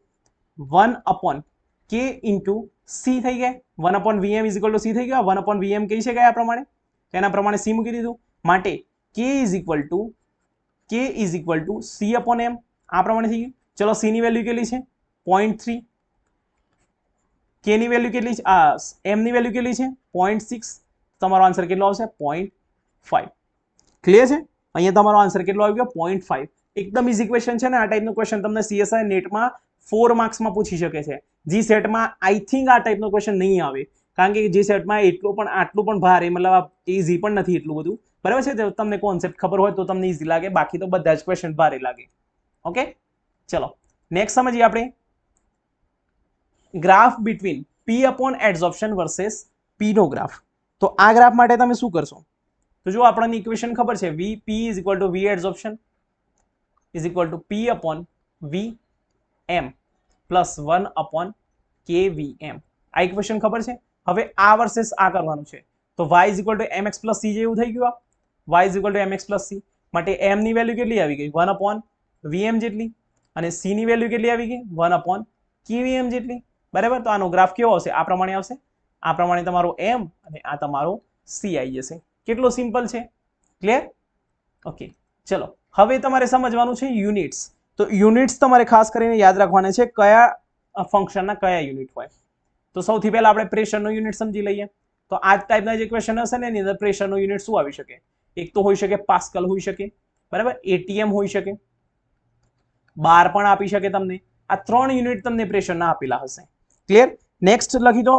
1/k into c થઈ ગયા 1/vm is equal two c થઈ ગયા 1/vm કહી શકાય આ પ્રમાણે તેના પ્રમાણે c મૂકી દીધું માટે k is equal two c/m આ પ્રમાણે થઈ ગયું ચલો c ની વેલ્યુ કેટલી છે 0.3 k ની વેલ્યુ કેટલી છે m ની વેલ્યુ કેટલી છે 0.6 તમારો આન્સર કેટલો આવશે 0.5 ક્લિયર છે અહીંયા તમારો આન્સર કેટલો આવી ગયો 0.5 એકદમ ઈઝી ક્વેશ્ચન છે ને આ ટાઈપનો ક્વેશ્ચન તમને CSI નેટમાં 4 માર્ક્સમાં પૂછી શકે છે જી સેટમાં આઈ થિંક આ ટાઈપનો ક્વેશ્ચન નહીં આવે કારણ કે જી સેટમાં આટલું પણ ભારે મતલબ ઈઝી પણ નથી એટલું બધું બરાબર છે તમને કોન્સેપ્ટ ખબર હોય તો તમને ઈઝી લાગે બાકી તો બધા જ ક્વેશ્ચન ભારે લાગે ઓકે ચલો નેક્સ્ટ સમજીએ આપણે graph between P upon adsorption versus P નો ગ્રાફ તો આ ગ્રાફ માટે તમે શું કરશો તો જો આપણને ઇક્વેશન ખબર છે P is equal to V adsorption is equal to P upon Vm plus 1 upon KVM આ ઇક્વેશન ખબર છે હવે આ વર્સેસ આ કરવાનું છે તો y is equal to mx plus c જેવું થઈ ગયું આ y is equal to mx plus c માટે m ની વેલ્યુ કેટલી આવી ગઈ 1 upon Vm જેટલી અને c ની વેલ્યુ કેટલી આવી ગઈ 1 upon KVM જેટલી બરાબર તો આનો ગ્રાફ કેવો આવશે આ પ્રમાણે તમારો m અને આ તમારો c આવી જશે કેટલો સિમ્પલ છે ક્લિયર ઓકે ચલો હવે તમારે સમજવાનું છે યુનિટ્સ તો યુનિટ્સ તમારે ખાસ કરીને યાદ રાખવાના છે કયા ફંક્શનના કયા યુનિટ હોય તો સૌથી પહેલા આપણે પ્રેશરનો યુનિટ સમજી લઈએ તો આ ટાઈપના જે ક્વેશ્ચન હશે ને એની અંદર પ્રેશરનો યુનિટ શું આવી શકે એક તો હોઈ શકે પાસ્કલ હોઈ શકે બરાબર એટીએમ હોઈ શકે બાર પણ આપી શકે તમને આ 3 યુનિટ તમને પ્રેશરના આપેલા હશે ક્લિયર નેક્સ્ટ લખી દો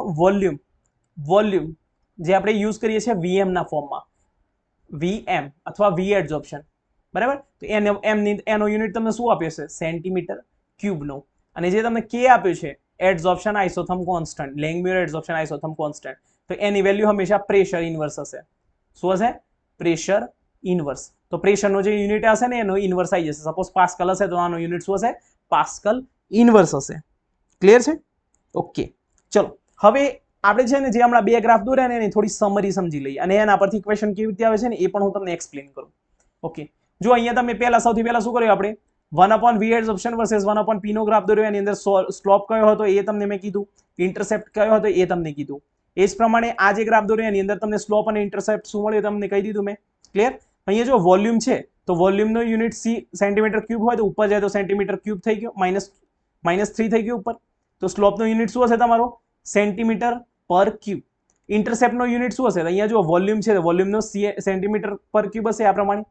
વોલ્યુમ જે આપણે યુઝ કરીએ છીએ વીએમ ના ફોર્મમાં વીએમ અથવા વી એડઝોર્પ્શન બરાબર તો એનો યુનિટ તમને શું આપ્યો છે સેન્ટીમીટર ક્યુબનો અને જે તમને કે આપ્યું છે એડઝોર્પ્શન આઇસોથર્મ કોન્સ્ટન્ટ લેંગમ્યુઅર એડઝોર્પ્શન આઇસોથર્મ કોન્સ્ટન્ટ તો એની વેલ્યુ હંમેશા પ્રેશર ઇનવર્સ હશે શું હશે પ્રેશર ઇનવર્સ તો પ્રેશરનો જે યુનિટ હશે ને એનો ઇનવર્સ આવી જશે સપોઝ પાસ્કલ હશે તો આનો યુનિટ શું હશે પાસ્કલ ઇનવર્સ હશે ક્લિયર છે ઓકે ચલો હવે આપણે છે ને જે હમણાં બે ગ્રાફ દોર્યા ને એની થોડી સમરી સમજી લઈએ અને એના પરથી ક્વેશ્ચન કેવી રીતે આવે છે ને એ પણ હું તમને એક્સપ્લેન કરું ઓકે જો અહીંયા તમે સૌથી પહેલા શું કર્યું આપણે 1/v એડઝોર્પ્શન વર્સસ 1/p નો ગ્રાફ દોર્યો એની અંદર સ્લોપ કયો હતો એ તમને મેં કીધું ઇન્ટરસેપ્ટ કયો હતો એ તમને કીધું એ જ પ્રમાણે આ જે ગ્રાફ દોર્યો એની અંદર તમને સ્લોપ અને ઇન્ટરસેપ્ટ શું મળ્યું તમને કહી દીધું મેં ક્લિયર અહીંયા જો વોલ્યુમ છે તો વોલ્યુમનો યુનિટ c સેન્ટીમીટર ક્યુબ હોય તો ઉપર જાય તો સેન્ટીમીટર ક્યુબ થઈ ગયો -3 થઈ ગયું ઉપર તો સ્લોપનો યુનિટ શું હશે તમારો સેન્ટીમીટર પર ક્યુબ ઇન્ટરસેપ્ટનો યુનિટ શું હશે અહીંયા જો વોલ્યુમ છે તો વોલ્યુમનો સેન્ટીમીટર પર ક્યુબ હશે આ પ્રમાણે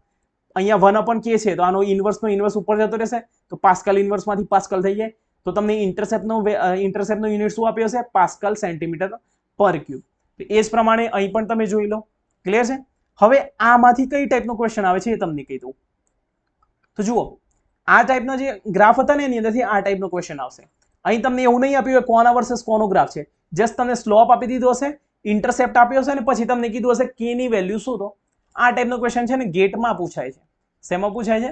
અહીંયા 1/k છે તો આનો ઇન્વર્સ ઉપર જતો રહેશે તો પાસ્કલ ઇન્વર્સમાંથી પાસ્કલ થઈ જાય તો તમને ઇન્ટરસેપ્ટનો યુનિટ શું આપ્યો હશે પાસ્કલ સેન્ટીમીટર પર ક્યુબ તો એ જ પ્રમાણે અહીં પણ તમે જોઈ લો ક્લિયર છે હવે આમાંથી કઈ ટાઈપનો ક્વેશ્ચન આવે છે એ તમને કહી દઉં તો જુઓ આ ટાઈપનો જે ગ્રાફ હતા ને એની અંદરથી આ ટાઈપનો ક્વેશ્ચન આવશે અહીં તમને એવું નહીં આપ્યું કોના વર્સસ કોનો ગ્રાફ છે જસ્ટ તમને સ્લોપ આપી દીધો હશે ઇન્ટરસેપ્ટ આપ્યો હશે ને પછી તમને કીધું હશે કે ની વેલ્યુ શું તો આ ટાઈપનો ક્વેશ્ચન છે ને ગેટમાં પૂછાય છે શેમાં પૂછાય છે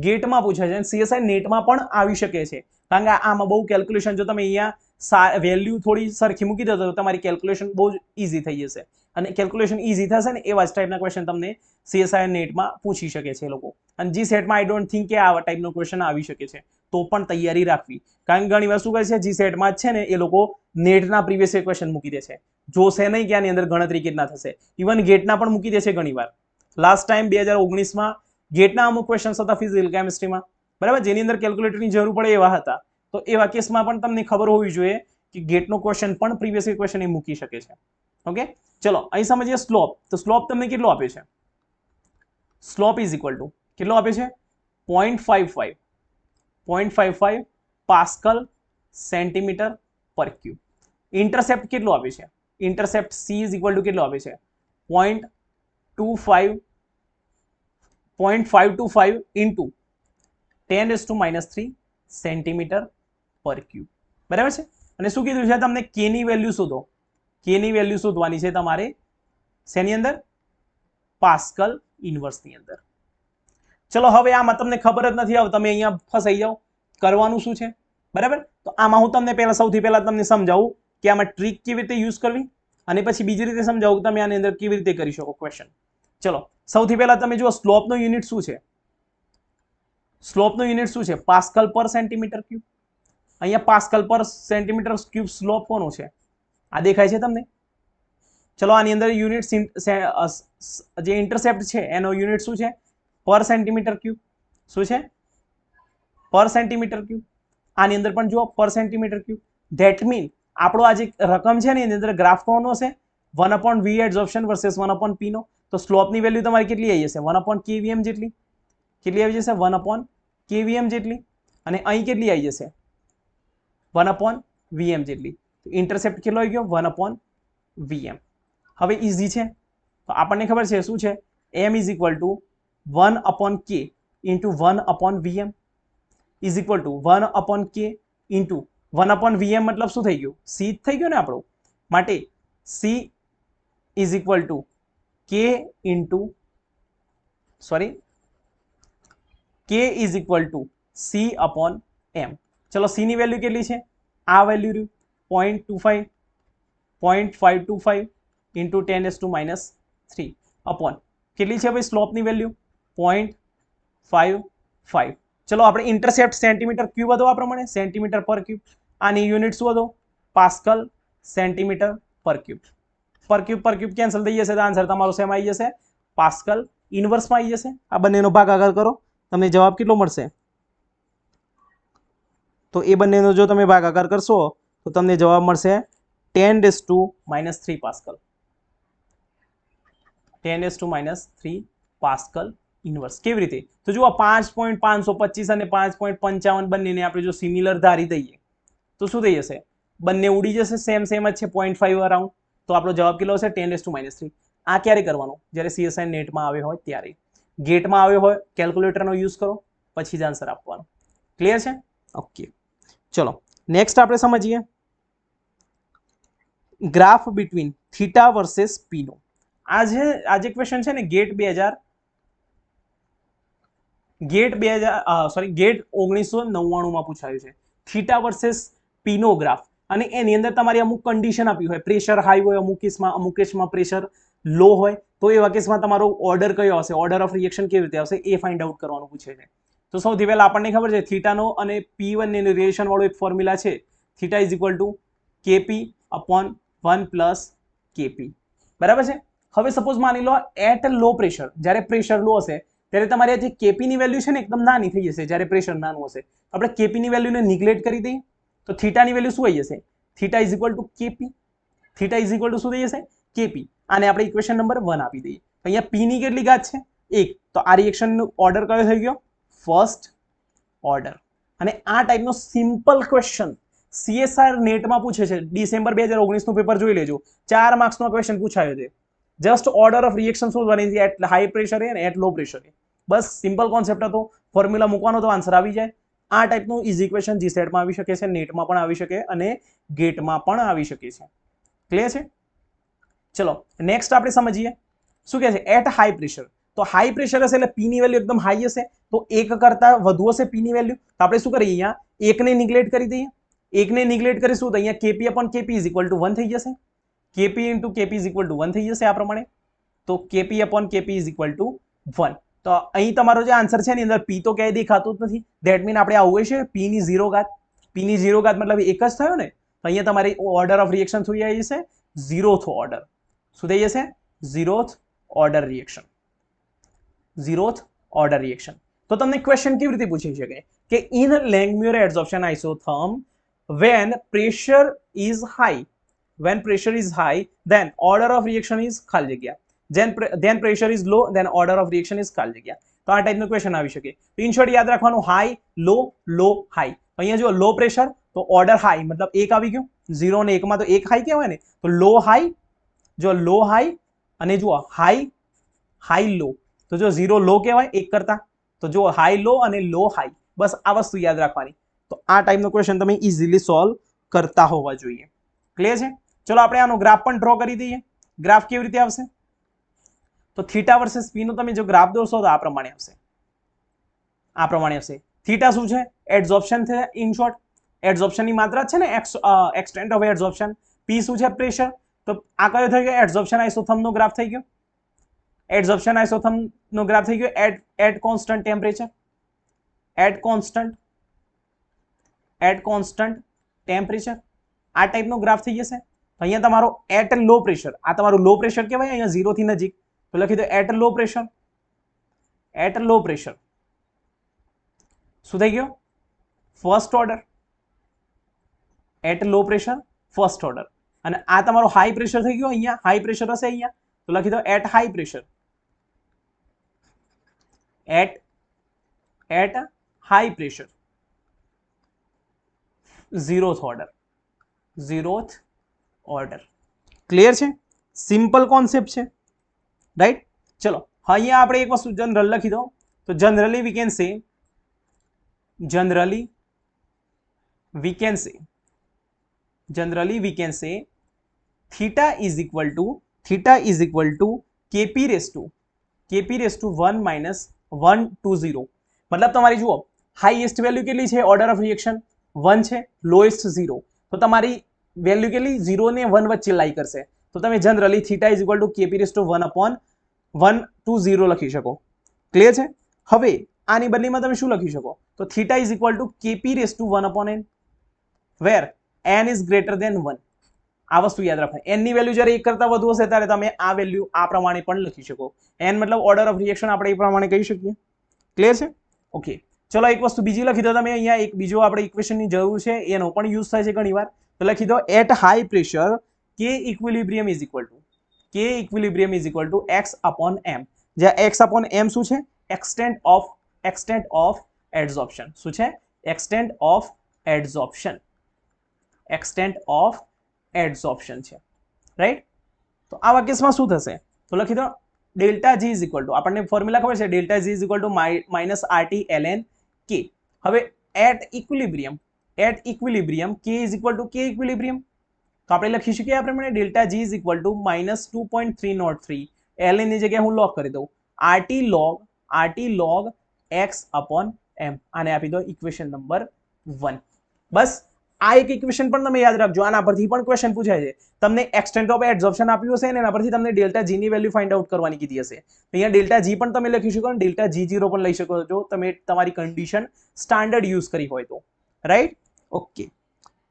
ગેટમાં પૂછાય છે અને CSI નેટમાં પણ આવી શકે છે કારણ કે આમાં બહુ કેલ્ક્યુલેશન જો તમે અહીંયા વેલ્યુ થોડી સરખી મૂકી દો તો તમારી કેલ્ક્યુલેશન બહુ જ ઈઝી થઈ જશે અને કેલ્ક્યુલેશન ઈઝી થશે ને એવા જ ટાઈપના ક્વેશ્ચન તમને CSI નેટમાં પૂછી શકે છે લોકો અને જી સેટમાં આઈ ડોન્ટ થિંક કે આવા ટાઈપનો ક્વેશ્ચન આવી શકે છે તો પણ તૈયારી રાખવી કારણ કે ઘણી વાર શું કહે છે જી સેટમાં જ છે ને એ લોકો નેટના પ્રીવિયસ ક્વેશ્ચન મૂકી દે છે જોશે નહીં કે આની અંદર ગણતરી કેટલા થશે ઇવન ગેટના પણ મૂકી દે છે ઘણી વાર લાસ્ટ ટાઈમ 2019માં ગેટના અમુક ક્વેશ્ચન્સ હતા ફિઝિકલ કેમિસ્ટ્રીમાં બરાબર જેની અંદર કેલ્ક્યુલેટરની જરૂર પડે એવા હતા તો એવા કેસમાં પણ તમને ખબર હોવી જોઈએ કે ગેટનો ક્વેશ્ચન પણ પ્રીવિયસ ક્વેશ્ચન એ મૂકી શકે છે. ઓકે, ચલો અહીં સમજીએ સ્લોપ. તો સ્લોપ તમને કેટલો આપે છે? સ્લોપ ઇઝ ઇક્વલ ટુ કેટલો આપે છે? 0.55 પાસ્કલ સેન્ટીમીટર પર ક્યુબ. ઇન્ટરસેપ્ટ કેટલો આપે છે? Intercept she is equal two કેટલો આપે છે? 0.525 ઇન્ટુ 10⁻³ સેન્ટીમીટર પર ક્યુબ. બરાબર છે. અને શું કીધું છે તમને? કે ની વેલ્યુ શોધો. કે ની વેલ્યુ શોધવાની છે તમારે શેની અંદર? પાસ્કલ ઇન્વર્સની અંદર. ચલો હવે આમાં તમને ખબર જ નથી આવતી, તમે અહીંયા ફસાઈ જાઓ. કરવાનું શું છે? બરાબર. તો આમાં હું તમને સૌથી પહેલા તમને સમજાવું કે આમાં ટ્રીક કેવી રીતે યુઝ કરવી, અને પછી બીજી રીતે સમજાવું કે તમે આની અંદર કેવી રીતે કરી શકો ક્વેશ્ચન. ચલો સૌથી પહેલા તમે જુઓ સ્લોપનો યુનિટ શું છે? સ્લોપનો યુનિટ શું છે? પાસ્કલ પર સેન્ટીમીટર ક્યુબ. અહીંયા પાસ્કલ પર સેન્ટીમીટર ક્યુબ સ્લોપ કોનો છે? આ દેખાય છે તમને? ચલો આની અંદર યુનિટ જે ઇન્ટરસેપ્ટ છે એનો યુનિટ શું છે? પર સેન્ટીમીટર ક્યુબ. શું છે? પર સેન્ટીમીટર ક્યુબ. આની અંદર પણ જુઓ પર સેન્ટીમીટર ક્યુબ. ધેટ મીન આપણો આ જે રકમ છે ને એની અંદર ગ્રાફ કોનો છે? 1/v એડઝોર્પ્શન વર્સેસ 1/p નો. તો સ્લોપની વેલ્યુ તમારી કેટલી આવી જશે? 1/kVm જેટલી. કેટલી આવી જશે? 1/kVm જેટલી. અને અહીં કેટલી આવી જશે? 1/vm જેટલી. ઇન્ટરસેપ્ટ કેટલો આવી ગયો? 1/vm. હવે ઈઝી છે. તો આપણને ખબર છે શું છે? m is equal two 1/k into 1/vm is equal two 1/k into 1/vm મતલબ શું થઈ ગયું? c થઈ ગયો ને આપણો. માટે c is equal to k into k is equal two c upon m. ચલો c ની વેલ્યુ કેટલી છે? આ વેલ્યુ રહ્યું 0.525 ઇન્ટુ 10⁻³ અપોન કેટલી છે ભાઈ સ્લોપની વેલ્યુ? 0.55. ચલો આપણે ઇન્ટરસેપ્ટ સેન્ટીમીટર ક્યુબ હતો આ પ્રમાણે, સેન્ટીમીટર પર ક્યુબ. આની યુનિટ શું હતો? પાસ્કલ સેન્ટીમીટર પર ક્યુબ. પર ક્યુબ કેન્સલ થઈ જશે તો આન્સર તમારો શેમાં આવી જશે? પાસ્કલ ઇન્વર્સમાં આવી જશે. આ બંનેનો ભાગાકાર કરો, તમને જવાબ કેટલો મળશે? તો એ બંનેનો જો તમે ભાગાકાર કરશો તો તમને જવાબ મળશે 10⁻³ પાસ્કલ. 10⁻³ pascal inverse. કેવી રીતે? તો જુઓ 5.525 અને 5.55 બંનેને આપણે જો સિમિલર ધારી દઈએ તો શું થઈ જશે? બંને ઉડી જશે, સેમ જ છે 0.5 અરાઉન્ડ. તો આપણો જવાબ કેટલો હશે? 10⁻³. આ ક્યારે કરવાનું? જ્યારે CSI નેટમાં આવ્યો હોય ત્યારે. ગેટમાં આવ્યો હોય કેલ્ક્યુલેટરનો યુઝ કરો, પછી જ આન્સર આપવાનો. ક્લિયર છે? ઓકે, ચલો નેક્સ્ટ આપણે સમજીએ ગ્રાફ બિટવીન થીટા વર્સેસ પી નો. આ જે ક્વેશ્ચન છે ને ગેટ 1999 માં પૂછાયું છે. થીટા વર્સેસ પી નો ગ્રાફ. અને એની અંદર તમારી અમુક કન્ડિશન આપી હોય, પ્રેશર હાઈ હોય, અમુક કેસમાં પ્રેશર લો હોય, તો એવા કેસમાં તમારો ઓર્ડર કયો હશે, ઓર્ડર ઓફ રિએક્શન કેવી રીતે આવશે એ ફાઇન્ડ આઉટ કરવાનું પૂછે છે. તો સૌથી પહેલા આપણને ખબર છે થીટાનો અને P1 ની રિલેશન વાળો એક ફોર્મ્યુલા છે. Theta is equal to KP upon 1 plus KP. બરાબર છે. હવે સપોઝ માની લો એટ લો પ્રેશર, જ્યારે પ્રેશર લો હશે ત્યારે તમારે જે KP ની વેલ્યુ છે ને એકદમ નાની થઈ જશે. જ્યારે પ્રેશર નાનું હશે આપણે KP ની વેલ્યુને નિગ્લેક્ટ કરી દઈએ તો થીટાની વેલ્યુ શું આવી જશે? Theta is equal to KP. Theta is equal two શું થઈ જશે? KP. આને આપણે ઇક્વેશન નંબર 1 આપી દઈએ. અહીંયા P ની કેટલી ઘાત છે? 1. તો આ રિએક્શનનો ઓર્ડર કયો થઈ ગયો? First order. અને આ ટાઈપનો સિમ્પલ ક્વેશ્ચન CSI નેટમાં પૂછે છે. ડિસેમ્બર 2019 નું પેપર જોઈ લેજો. 4 માર્ક્સનો ક્વેશ્ચન પૂછાયો છે. જસ્ટ ઓર્ડર ઓફ રિએક્શન શોધવાની છે એટ હાઈ પ્રેશરે અને એટ લો પ્રેશરે. બસ સિમ્પલ કોન્સેપ્ટ હતો. ફોર્મ્યુલા મૂકવાનો તો આન્સર આવી જાય. આ ટાઈપનું ઇઝી ક્વેશ્ચન જીસેટમાં આવી શકે છે, નેટમાં પણ આવી શકે અને ગેટમાં પણ આવી શકે છે. ક્લિયર છે? ચલો નેક્સ્ટ આપણે સમજીએ શું કહે છે એટ હાઈ પ્રેશર. તો હાઈ પ્રેશર હશે એટલે P ની વેલ્યુ એકદમ હાઈ હશે, તો 1 કરતા વધુ હશે P ની વેલ્યુ. તો આપણે શું કરીએ? અહીંયા 1 ને નિગ્લેક્ટ કરી દઈએ. 1 ને નિગ્લેક્ટ કરીશું તો અહીંયા KP upon KP is equal to 1 થઈ જશે. KP into KP is equal to 1 થઈ જશે આ પ્રમાણે. તો KP upon KP is equal to 1. તો અહીં તમારો જે આન્સર છે એની અંદર P તો ક્યાંય દેખાતું જ નથી. ધેટ મીન આપણે આવું છે P ની 0 ઘાત. P ની 0 ઘાત મતલબ એક જ થયો ને. તો અહીંયા તમારી ઓર્ડર ઓફ રિએક્શન શું આવી જશે? 0th order. શું થઈ જશે? 0th order reaction. 0th order reaction. તો તમને ક્વેશ્ચન કેવી રીતે પૂછી શકે કે in લેંગમ્યુર એડઝોર્પ્શન આઇસોથર્મ when pressure is high, when pressure is high then order of reaction is ખાલી જગ્યા, then pressure is low then order of reaction is ખાલી જગ્યા. તો આ ટાઈપનો ક્વેશ્ચન આવી શકે. તો ઇન શોર્ટ યાદ રાખવાનું હાઈ લો લો હાઈ. તો અહીંયા જો લો પ્રેશર તો ઓર્ડર હાઈ મતલબ એક આવી ગયો, 0 અને 1 માં તો એક હાઈ કહેવાય ને, તો લો હાઈ, જો લો હાઈ અને જુઓ હાઈ હાઈ લો, તો જો 0 લો કહેવાય એક કરતા, તો જો હાઈ લો અને લો હાઈ, બસ આ વસ્તુ યાદ રાખવાની. તો આ ટાઈપનો ક્વેશ્ચન તમે ઇઝીલી સોલ્વ કરતા હોવા જોઈએ. ક્લિયર છે? ચલો આપણે આનો ગ્રાફ પણ ડ્રો કરી દઈએ. ગ્રાફ કેવી રીતે આવશે? તો થીટા વર્સેસ પી નો તમે જો ગ્રાફ દોરશો તો આ પ્રમાણે આવશે, આ પ્રમાણે આવશે. થીટા શું છે? એડઝોર્પ્શન છે. ઇન શોર્ટ એડઝોર્પ્શન ની માત્રા છે ને, એક્સટેન્ટ ઓફ એડઝોર્પ્શન. પી શું છે? પ્રેશર. તો આ કયો થઈ ગયો? એડઝોર્પ્શન આઇસોથર્મ નો ગ્રાફ થઈ ગયો. એડઝોર્પ્શન આઇસોથર્મ નો ગ્રાફ થઈ ગયો at constant temperature, at constant temperature. આ ટાઈપનો ગ્રાફ થઈ જશે. અહીંયા તમારો એટ લો પ્રેશર, આ તમારું લો પ્રેશર કહેવાય, અહીંયા 0 થી નજીક, તો લખી દો at low pressure. At low pressure શું થઈ ગયો? First order. At low pressure first order. અને આ તમારો હાઈ પ્રેશર થઈ ગયો, અહીંયા હાઈ પ્રેશર હશે અહીંયા, તો લખી દો at high pressure. At high pressure 0th order. 0th order. Clear છે? સિમ્પલ કોન્સેપ્ટ છે, રાઈટ? ચલો અહીંયા આપણે એક વસ્તુ જનરલ લખી દો. તો generally we can say, generally we can say theta is equal to kp raised to 1 minus 120. मतलब તમારી જુઓ હાઈએસ્ટ વેલ્યુ કેટલી છે? ઓર્ડર ઓફ રિએક્શન 1 છે, લોએસ્ટ 0. તો તમારી વેલ્યુ કેટલી? 0 ને 1 વચ્ચે લાઈ કરશે. તો તમે generally theta is equal to kp raised to 1/120 લખી શકો. ક્લિયર છે? હવે આની બદલીમાં તમે શું લખી શકો? તો theta is equal to kp raised to 1/n, where n is greater than 1. આ વસ્તુ યાદ રાખવાની. n ની વેલ્યુ જ્યારે 1 કરતા વધુ હશે ત્યારે તમે આ વેલ્યુ આ પ્રમાણે પણ લખી શકો. n મતલબ ઓર્ડર ઓફ રિએક્શન આપણે એ પ્રમાણે કહી શકીએ. ક્લિયર છે? ઓકે. ચલો એક વસ્તુ બીજી લખી દો તમે. અહીંયા એક બીજો આપણે ઇક્વેશનની જરૂર છે, એનો પણ યુઝ થાય છે ઘણીવાર. તો લખી દો at high pressure k equilibrium is equal to x/m. જ્યાં x/m શું છે? Extent of adsorption. શું છે? એક્સટેન્ટ ઓફ એડઝોર્પ્શન છે, રાઈટ? તો આવા કેસમાં શું થશે? તો લખી દો delta G is equal to, આપણને ફોર્મ્યુલા ખબર છે, delta G is equal to -RT ln k. હવે at equilibrium k is equal to k equilibrium. તો આપણે લખી શકીએ આ પ્રમાણે delta G is equal to -2.303 ln ની જગ્યાએ હું લોગ કરી દઉં RT log x/m. આને આપી દો ઇક્વેશન નંબર 1. બસ આ એક ઇક્વેશન પણ તમે યાદ રાખજો. આના પરથી પણ ક્વેશ્ચન પૂછાય છે. તમને એક્સટેન્ટ ઓફ એડઝોર્પ્શન આપ્યું હશે ને એના પરથી તમને ડેલ્ટા જી ની વેલ્યુ ફાઇન્ડ આઉટ કરવાની કીધી હશે. અહીંયા ડેલ્ટા જી પણ તમે લખી શકો અને ડેલ્ટા G0 પણ લઈ શકો છો તમે તમારી કન્ડિશન સ્ટાન્ડર્ડ યુઝ કરી હોય તો, રાઈટ? ઓકે.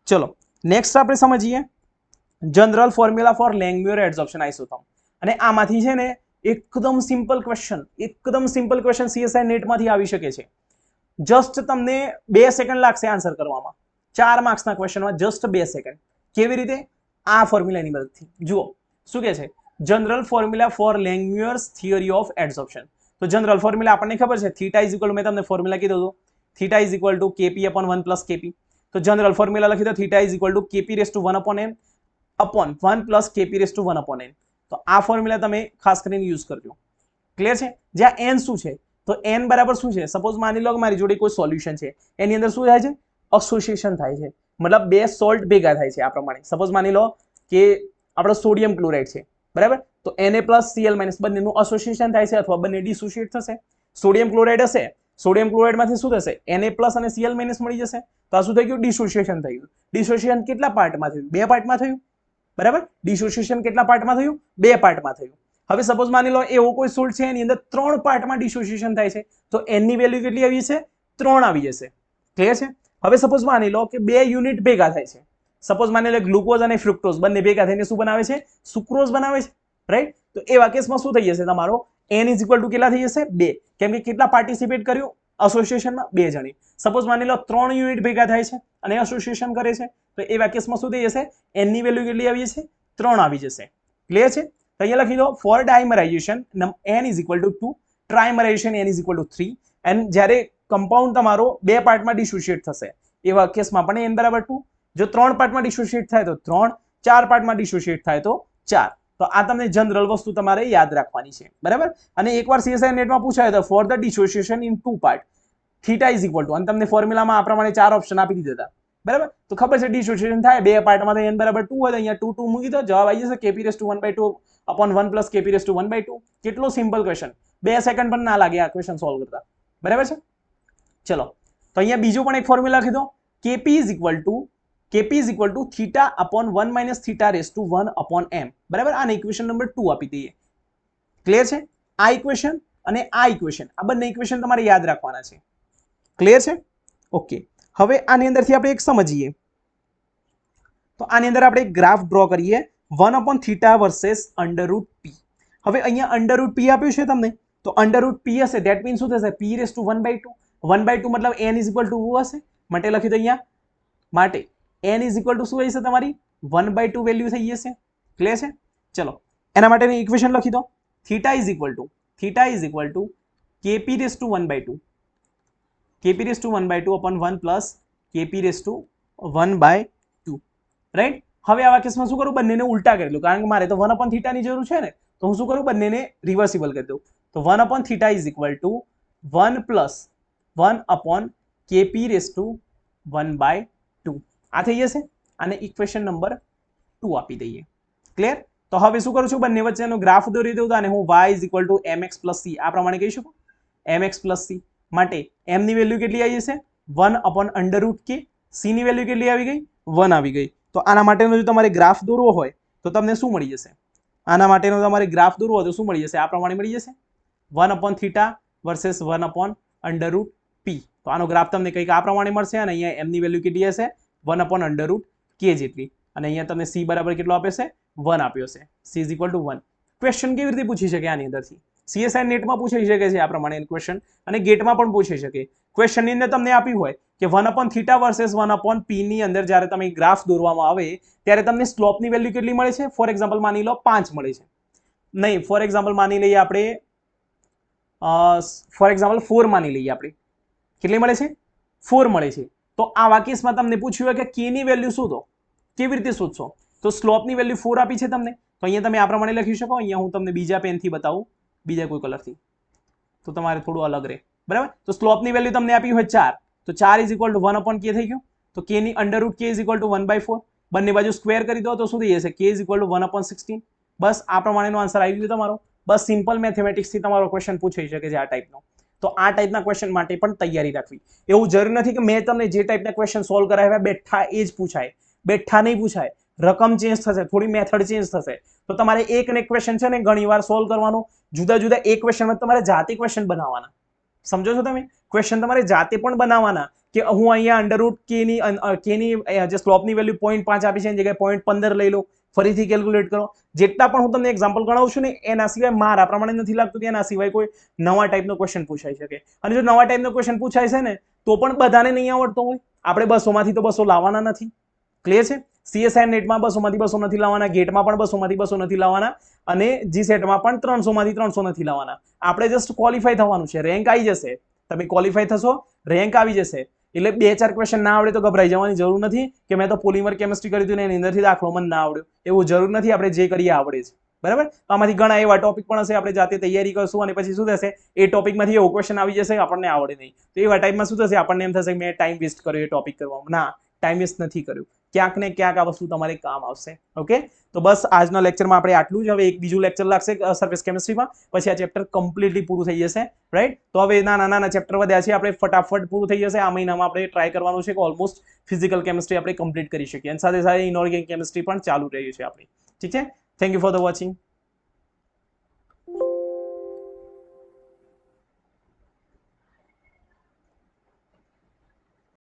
ચલો નેક્સ્ટ આપણે સમજીએ જનરલ ફોર્મ્યુલા ફોર લેંગમ્યુર એડઝોર્પ્શન આઇસોથર્મ. અને આમાંથી છે ને એકદમ સિમ્પલ ક્વેશ્ચન CSI નેટમાંથી આવી શકે છે. જસ્ટ તમને 2 સેકન્ડ લાગશે આન્સર કરવામાં. 4 માર્ક્સના ક્વેશ્ચનમાં જસ્ટ 2 સેકન્ડ. કેવી રીતે? આ ફોર્મ્યુલાની મદદથી. જુઓ શું કહે છે? General formula for Langmuir's theory of adsorption. તો જનરલ ફોર્મ્યુલા આપણને ખબર છે, થીટા ઇઝ ઇક્વલ ટુ, મેં તમને ફોર્મ્યુલા કીધું હતું, theta is equal two kp/1 + kp. તો જનરલ ફોર્મ્યુલા લખી દો theta is equal to kp raised to 1/n upon 1 + kp raised to 1/n. તો આ ફોર્મ્યુલા તમે ખાસ કરીને યુઝ કરજો. ક્લિયર છે? જ્યાં n શું છે? તો n બરાબર શું છે? સપોઝ માની લો કે મારી જોડે કોઈ સોલ્યુશન છે, એની અંદર શું થાય છે? એસોસિએશન થાય છે, મતલબ 2 સોલ્ટ ભેગા થાય છે. આ પ્રમાણે સપોઝ માની લો કે આપણો સોડિયમ ક્લોરાઇડ છે, બરાબર? તો Na+Cl- બંનેનું એસોસિએશન થાય છે અથવા બંને ડિસોસિએટ થશે. સોડિયમ ક્લોરાઇડ હશે, સોડિયમ ક્લોરાઇડમાંથી શું થશે? Na+ અને Cl- મળી જશે. તો આ શું થઈ ગયું? ડિસોસિએશન થઈ ગયું. ડિસોસિએશન કેટલા પાર્ટમાં થયું? 2 પાર્ટમાં થયું, બરાબર? ડિસોસિએશન કેટલા પાર્ટમાં થયું? 2 પાર્ટમાં થયું. હવે સપોઝ માની લો એવો કોઈ સોલ્ટ છે એની અંદર 3 પાર્ટમાં ડિસોસિએશન થાય છે, તો n ની વેલ્યુ કેટલી આવી જશે? 3 આવી જશે. ક્લિયર છે? હવે સપોઝ માની લો કે 2 યુનિટ ભેગા થાય છે. સપોઝ માની લો ગ્લુકોઝ અને ફ્રુક્ટોઝ બંને ભેગા થઈને શું બનાવે છે? સુક્રોઝ બનાવે છે, રાઈટ? તો એવા કેસમાં શું થઈ જશે? તમારો n ઇઝ ઇક્વલ ટુ કેટલા થઈ જશે? 2. કેમ કે કેટલા પાર્ટિસિપેટ કર્યું એસોસિએશનમાં? 2 જણી. સપોઝ માની લો 3 યુનિટ ભેગા થાય છે અને એસોસિએશન કરે છે તો એ કેસમાં શું થઈ જશે n ની વેલ્યુ કેટલી આવી જશે 3 આવી જશે ક્લિયર છે તો અહીંયા લખી દો for dimerization n is equal to 2 trimerization n is equal to 3 and જ્યારે કમ્પાઉન્ડ તમારો બે પાર્ટમાં ડિસોસિએટ થશે એવા કેસમાં પણ n બરાબર 2 જો 3 પાર્ટમાં ડિસોસિએટ થાય તો 3 4 પાર્ટમાં ડિસોસિએટ થાય તો 4 તો આ તમને જનરલ વસ્તુ તમારે યાદ રાખવાની છે બરાબર અને એકવાર CSI નેટમાં પૂછાય તો for the dissociation in two part theta is equal to અને તમને ફોર્મ્યુલામાં આ પ્રમાણે 4 ઓપ્શન આપી દીધા હતા બરાબર તો ખબર છે ડિસોસિએશન થાય બે પાર્ટમાં તો n બરાબર 2 હોય તો અહીંયા 2 2 મૂકી દો જવાબ આવી જશે kp⁻1/2 upon 1 plus kp⁻1/2 કેટલો સિમ્પલ ક્વેશ્ચન 2 સેકન્ડ પણ ના લાગે આ ક્વેશ્ચન સોલ્વ કરતા બરાબર છે ચલો તો અહીંયા બીજો પણ એક ફોર્મ્યુલા લખી દો kp is equal to theta upon 1 minus theta raised to 1 upon m બરાબર આને ઇક્વેશન નંબર 2 આપી દઈએ ક્લિયર છે આ ઇક્વેશન અને આ ઇક્વેશન આ બંને ઇક્વેશન તમારે યાદ રાખવાના છે ક્લિયર છે ઓકે હવે આની અંદરથી આપણે એક સમજીએ તો આની અંદર આપણે એક ગ્રાફ ડ્રો કરીએ 1 upon theta versus √p હવે અહીંયા √p આપ્યું છે તમને તો √p હશે ધેટ મીન્સ શું થશે p raised to 1/2 1/2 મતલબ n is equal to 2 હશે માટે લખી દો અહીંયા માટે n is equal to શું હશે તમારી 1/2 વેલ્યુ થઈ જશે ક્લિયર છે ચલો એના માટેની ઇક્વેશન લખી દો theta is equal to kp⁻1/2 kp⁻1/2 upon 1 plus kp⁻1/2 right હવે આવા કેસમાં શું કરું બંનેને ઉલટા કરી દઉં કારણ કે મારે તો 1 upon theta ની જરૂર છે ને તો હું શું કરું બંનેને રિવર્સિબલ કરી દઉં તો 1 upon theta is equal to 1 plus 1 upon kp⁻1/2 આ થઈ જશે અને ઇક્વેશન નંબર 2 આપી દઈએ ક્લિયર તો હવે શું કરું છું બંને વચ્ચેનો ગ્રાફ દોરી દઉં તો આને હું y is equal to mx plus c આ પ્રમાણે કહી શકું mx plus c માટે m ની વેલ્યુ કેટલી આવી જશે 1 upon √k c ની વેલ્યુ કેટલી આવી ગઈ 1 આવી ગઈ તો આના માટેનો જો તમારે ગ્રાફ દોરવો હોય તો તમને શું મળી જશે આના માટેનો તમારે ગ્રાફ દોરવો હોય તો શું મળી જશે આ પ્રમાણે મળી જશે 1 upon theta versus 1 upon √p તો આનો ગ્રાફ તમને કંઈક આ પ્રમાણે મળશે અને અહીંયા m ની વેલ્યુ કેટલી હશે 1 upon √k જેટલી અને અહીંયા તમને c બરાબર કેટલો આપ્યો છે 1 આપ્યો છે c is equal to 1 question કેવી રીતે પૂછી શકે આની અંદરથી CSI નેટમાં પૂછી શકે છે આ પ્રમાણે ક્વેશ્ચન અને ગેટમાં પણ પૂછી શકે ક્વેશ્ચન ની અંદર તમને આપ્યું હોય કે 1 upon theta versus 1 upon p ની અંદર જ્યારે તમે ગ્રાફ દોરવામાં આવે ત્યારે તમને સ્લોપની વેલ્યુ કેટલી મળે છે ફોર એક્ઝામ્પલ માની લો 5 મળે છે નહીં ફોર એક્ઝામ્પલ માની લઈએ આપણે ફોર એક્ઝામ્પલ 4 માની લઈએ આપણે કેટલી મળે છે 4 મળે છે તો આવા કેસમાં તમને પૂછ્યું હોય કે k ની વેલ્યુ શોધો કેવી રીતે શોધશો તો સ્લોપની વેલ્યુ 4 આપી છે તમને તો અહીંયા તમે આ પ્રમાણે લખી શકો અહીંયા હું તમને બીજા પેનથી બતાવું બીજા કોઈ કલરથી તો તમારે થોડું અલગ રહે બરાબર તો સ્લોપની વેલ્યુ તમને આપી હોય 4 તો 4 is equal to 1 upon k થઈ ગયું તો k ની √k is equal to 1/4 બંને બાજુ સ્ક્વેર કરી દો તો શું થઈ જશે k is equal to 1 upon 16 બસ આ પ્રમાણેનો આન્સર આવી ગયો તમારો બસ સિમ્પલ મેથેમેટિક્સથી તમારો ક્વેશ્ચન પૂછાઈ શકે છે આ ટાઈપનો તો આ ટાઈપના ક્વેશ્ચન માટે પણ તૈયારી રાખવી એવું જરૂરી નથી કે મેં તમને જે ટાઈપના ક્વેશ્ચન સોલ્વ કરાવ્યા બેઠા એ જ પૂછાય બેઠા નહીં પૂછાય રકમ ચેન્જ થશે થોડી મેથડ ચેન્જ થશે તો તમારે એક ને ક્વેશ્ચન છે ને ઘણીવાર સોલ્વ કરવાનો જુદા જુદા એક ક્વેશ્ચનમાં તમારે જાતે ક્વેશ્ચન બનાવવાના સમજો છો તમે ક્વેશ્ચન તમારે જાતે પણ બનાવવાના કે હું અહીંયા √k ની જે સ્લોપની વેલ્યુ 0.5 આપી છે એની જગ્યાએ 0.15 લઈ લો ફરીથી કેલ્ક્યુલેટ કરો જેટલા પણ હું તમને એક્ઝામ્પલ ગણાવું છું ને એના સિવાય મારા પ્રમાણે નથી લાગતું કે એના સિવાય કોઈ નવા ટાઈપનો ક્વેશ્ચન પૂછાઈ શકે અને જો નવા ટાઈપનો ક્વેશ્ચન પૂછાય છે ને તો પણ બધાને નહીં આવડતો હોય આપણે 200માંથી તો 200 લાવવાના નથી ક્લિયર છે CSI નેટમાં 200માંથી 200 નથી લાવવાના ગેટમાં પણ 200માંથી 200 નથી લાવવાના અને જીસેટમાં પણ 300માંથી 300 નથી લાવવાના આપણે જસ્ટ ક્વોલિફાય થવાનું છે રેન્ક આવી જશે તમે ક્વોલિફાય થશો રેન્ક આવી જશે એટલે 2-4 ક્વેશ્ચન ના આવડે તો ગભરાઈ જવાની જરૂર નથી કે મેં તો પોલિમર કેમિસ્ટ્રી કરી હતી ને એની અંદરથી દાખલો મને ના આવડ્યો એવું જરૂર નથી આપણે જે કરીએ આવડે છે બરાબર આમાંથી ઘણા એવા ટોપિક પણ હશે આપણે જાતે તૈયારી કરશું અને પછી શું થશે એ ટોપિકમાંથી એવો ક્વેશ્ચન આવી જશે આપણને આવડે નહીં તો એવા ટાઈમમાં શું થશે આપણને એમ થશે કે મેં ટાઈમ વેસ્ટ કર્યો એ ટોપિક કરવામાં ના ટાઈમ વેસ્ટ નથી કર્યું ક્યાંક ને ક્યાંક આ વસ્તુ તમારે કામ આવશે ઓકે તો બસ આજના લેક્ચરમાં આપણે આટલું જ હવે એક બીજું લેક્ચર લાગશે સરફેસ કેમિસ્ટ્રીમાં પછી આ ચેપ્ટર કમ્પ્લીટલી પૂરું થઈ જશે રાઈટ તો હવે નાના ચેપ્ટર વધ્યા છે આપણે ફટાફટ પૂરું થઈ જશે આ મહિનામાં આપણે ટ્રાય કરવાનું છે કે ઓલમોસ્ટ ફિઝિકલ કેમિસ્ટ્રી આપણે કમ્પ્લીટ કરી શકીએ અને સાથે સાથે ઇનઓર્ગેનિક કેમિસ્ટ્રી પણ ચાલુ રહ્યું છે આપણી ઠીક છે thank you for the watching